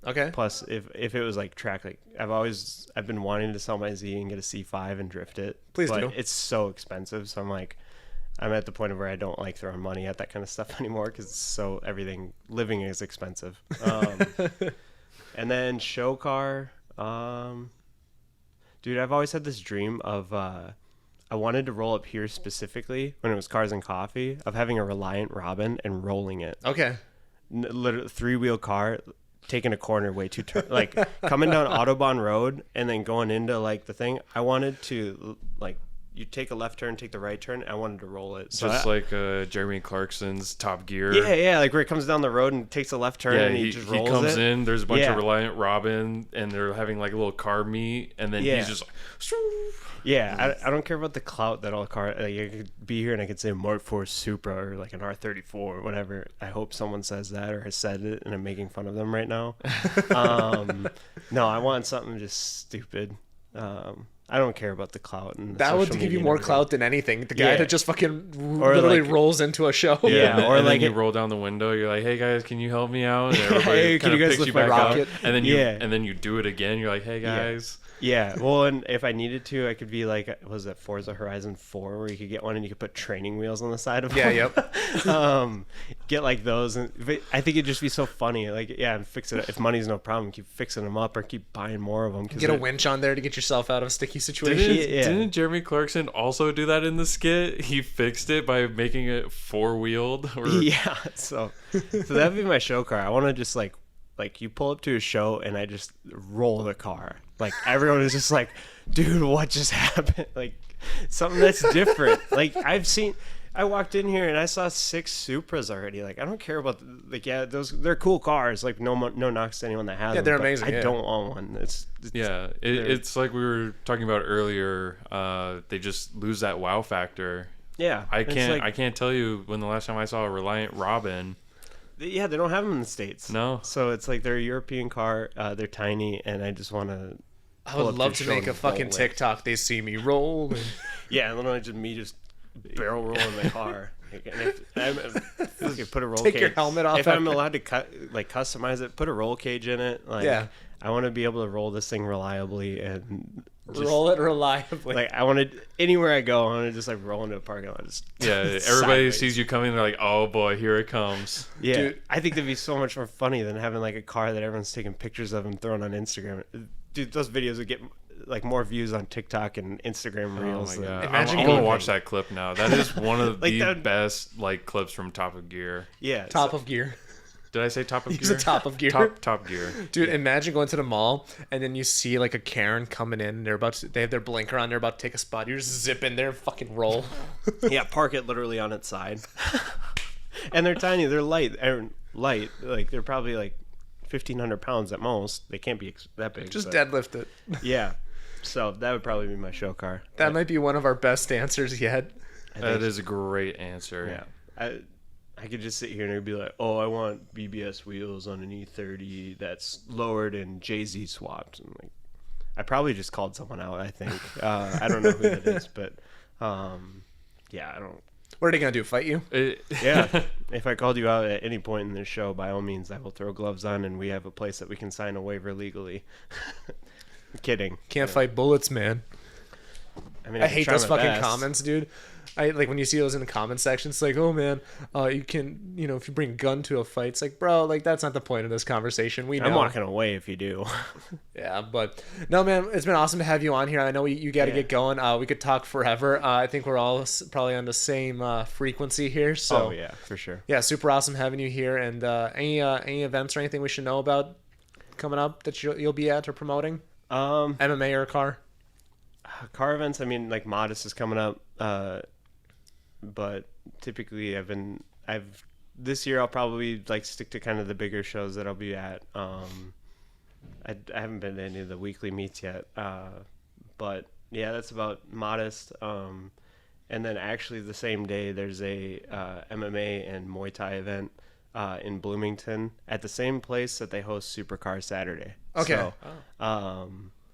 Okay. Plus, if it was like track, like I've been wanting to sell my Z and get a C5 and drift it. Please do. But it's so expensive, so I'm at the point of where I don't like throwing money at that kind of stuff anymore because living is expensive. And then show car, dude, I've always had this dream of I wanted to roll up here specifically when it was Cars and Coffee of having a Reliant Robin and rolling it. Okay. Literally 3-wheel car. Taking a corner way too like coming down Autobahn Road and then going into like the thing. I wanted to like you take a left turn, take the right turn. I wanted to roll it, so like Jeremy Clarkson's Top Gear. Yeah, like where he comes down the road and takes a left turn and he just rolls it. He comes in. There's a bunch of Reliant Robin, and they're having like a little car meet, and then he's just like. Yeah, I don't care about the clout that all cars. Like, I could be here and I could say Mark IV Supra or like an R34 or whatever. I hope someone says that or has said it, and I'm making fun of them right now. No, I want something just stupid. I don't care about the clout. And that would give you more clout than anything. The guy that just fucking literally rolls into a show. Yeah, or like you roll down the window. You're like, "Hey guys, can you help me out?" And everybody can you guys lift my rocket? And then you do it again. You're like, "Hey guys." Yeah, well, and if I needed to, I could be like, was it Forza Horizon 4 where you could get one and you could put training wheels on the side of them? Yeah, yep. Get like those. But I think it'd just be so funny. Like, yeah, and fix it. If money's no problem, keep fixing them up or keep buying more of them. Get a winch on there to get yourself out of sticky situation. Didn't Jeremy Clarkson also do that in the skit? He fixed it by making it 4-wheeled. Yeah. So that'd be my show car. I want to just like you pull up to a show and I just roll the car. Like everyone is just like, dude, what just happened? Like something that's different. Like I walked in here and I saw 6 Supras already. Like I don't care about they're cool cars. Like no knocks to anyone that has them. Yeah, they're amazing. I don't want one. It's like we were talking about earlier. They just lose that wow factor. Yeah, I can't tell you when the last time I saw a Reliant Robin. Yeah, they don't have them in the States. No. So it's like they're a European car. They're tiny, and I just want to. I would love to make a fucking TikTok. They see me roll. Yeah, and then just barrel roll in the car. And if put a roll take cage. your helmet off. If I'm allowed to customize it, put a roll cage in it. Yeah. I want to be able to roll this thing reliably and roll it reliably. Like I want to anywhere I go, I want to just like roll into a parking lot. Everybody sideways. Sees you coming, they're like, "Oh boy, here it comes." Yeah, dude, I think that'd be so much more funny than having like a car that everyone's taking pictures of and throwing on Instagram. Dude, those videos would get like more views on TikTok and Instagram Reels. Oh my God. Imagine I'm gonna watch that clip now. That is one of the best like clips from Top of Gear. Yeah, Top of Gear. Did I say Top of Gear? He's a Top of Gear. Top Gear. Dude, imagine going to the mall and then you see like a Karen coming in. They have their blinker on. They're about to take a spot. You just zip in there and fucking roll. Yeah, park it literally on its side. And they're tiny. They're light. Like they're probably like 1,500 pounds at most. They can't be that big. Just deadlift it. Yeah. So that would probably be my show car. That might be one of our best answers yet. That is a great answer. Yeah. I could just sit here and it'd be like, oh, I want BBS wheels on an E30 that's lowered and Jay-Z swapped. And like, I probably just called someone out, I think. I don't know who that is, but yeah, I don't. What are they going to do, fight you? Yeah. If I called you out at any point in this show, by all means, I will throw gloves on and we have a place that we can sign a waiver legally. I'm kidding. Can't fight bullets, man. I mean, I hate those fucking best. comments, dude. I like when you see those in the comment section. It's like, oh man, you can, if you bring a gun to a fight, it's like, bro, like that's not the point of this conversation. We know. I'm walking away if you do. Yeah, but no, man, it's been awesome to have you on here. I know you got to get going. We could talk forever. I think we're all probably on the same frequency here. So yeah, for sure. Yeah, super awesome having you here. And any events or anything we should know about coming up that you'll be at or promoting? MMA or car? Car events. I mean, like Modest is coming up. But typically this year I'll probably like stick to kind of the bigger shows that I'll be at. I haven't been to any of the weekly meets yet. But yeah, that's about Modest. And then actually the same day there's a MMA and Muay Thai event in Bloomington at the same place that they host Supercar Saturday. Okay. So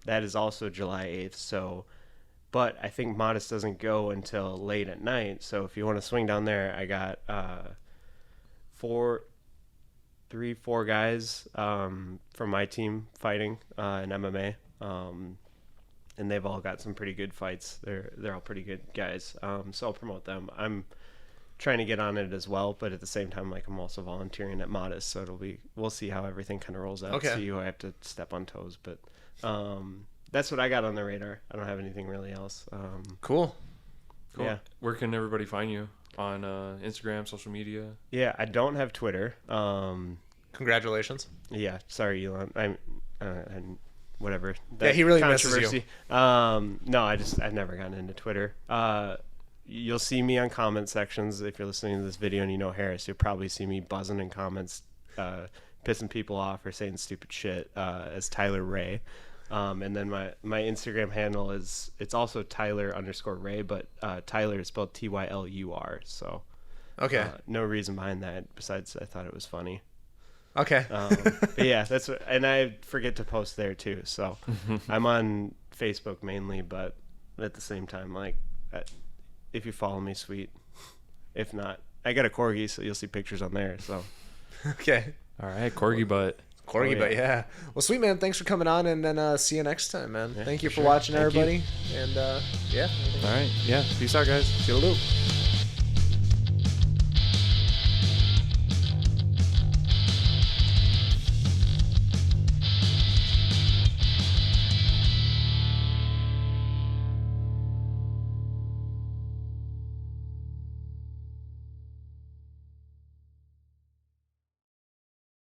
that is also July 8th. So but I think Modest doesn't go until late at night. So if you want to swing down there, I got 4 guys from my team fighting in MMA. And they've all got some pretty good fights. They're all pretty good guys. So I'll promote them. I'm trying to get on it as well, but at the same time, like I'm also volunteering at Modest. So we'll see how everything kind of rolls out. Okay. See who I have to step on toes, but that's what I got on the radar. I don't have anything really else. Cool. Yeah. Where can everybody find you? On Instagram, social media? Yeah, I don't have Twitter. Congratulations. Yeah, sorry, Elon. I'm whatever. Yeah, he really misses you. No, I've never gotten into Twitter. You'll see me on comment sections if you're listening to this video and you know Harris. You'll probably see me buzzing in comments, pissing people off or saying stupid shit as Tyler Ray. And then my Instagram handle it's also Tyler_Ray, but Tyler is spelled Tylur. So okay, no reason behind that besides I thought it was funny. Okay. But yeah, that's what, and I forget to post there too. So I'm on Facebook mainly, but at the same time, like if you follow me, sweet. If not, I got a corgi, so you'll see pictures on there. So okay. All right, corgi butt. But yeah. Well, sweet, man. Thanks for coming on, and then see you next time, man. Yeah, Thank you for watching, everybody. And yeah. All right. Yeah. Peace out, guys. See you later.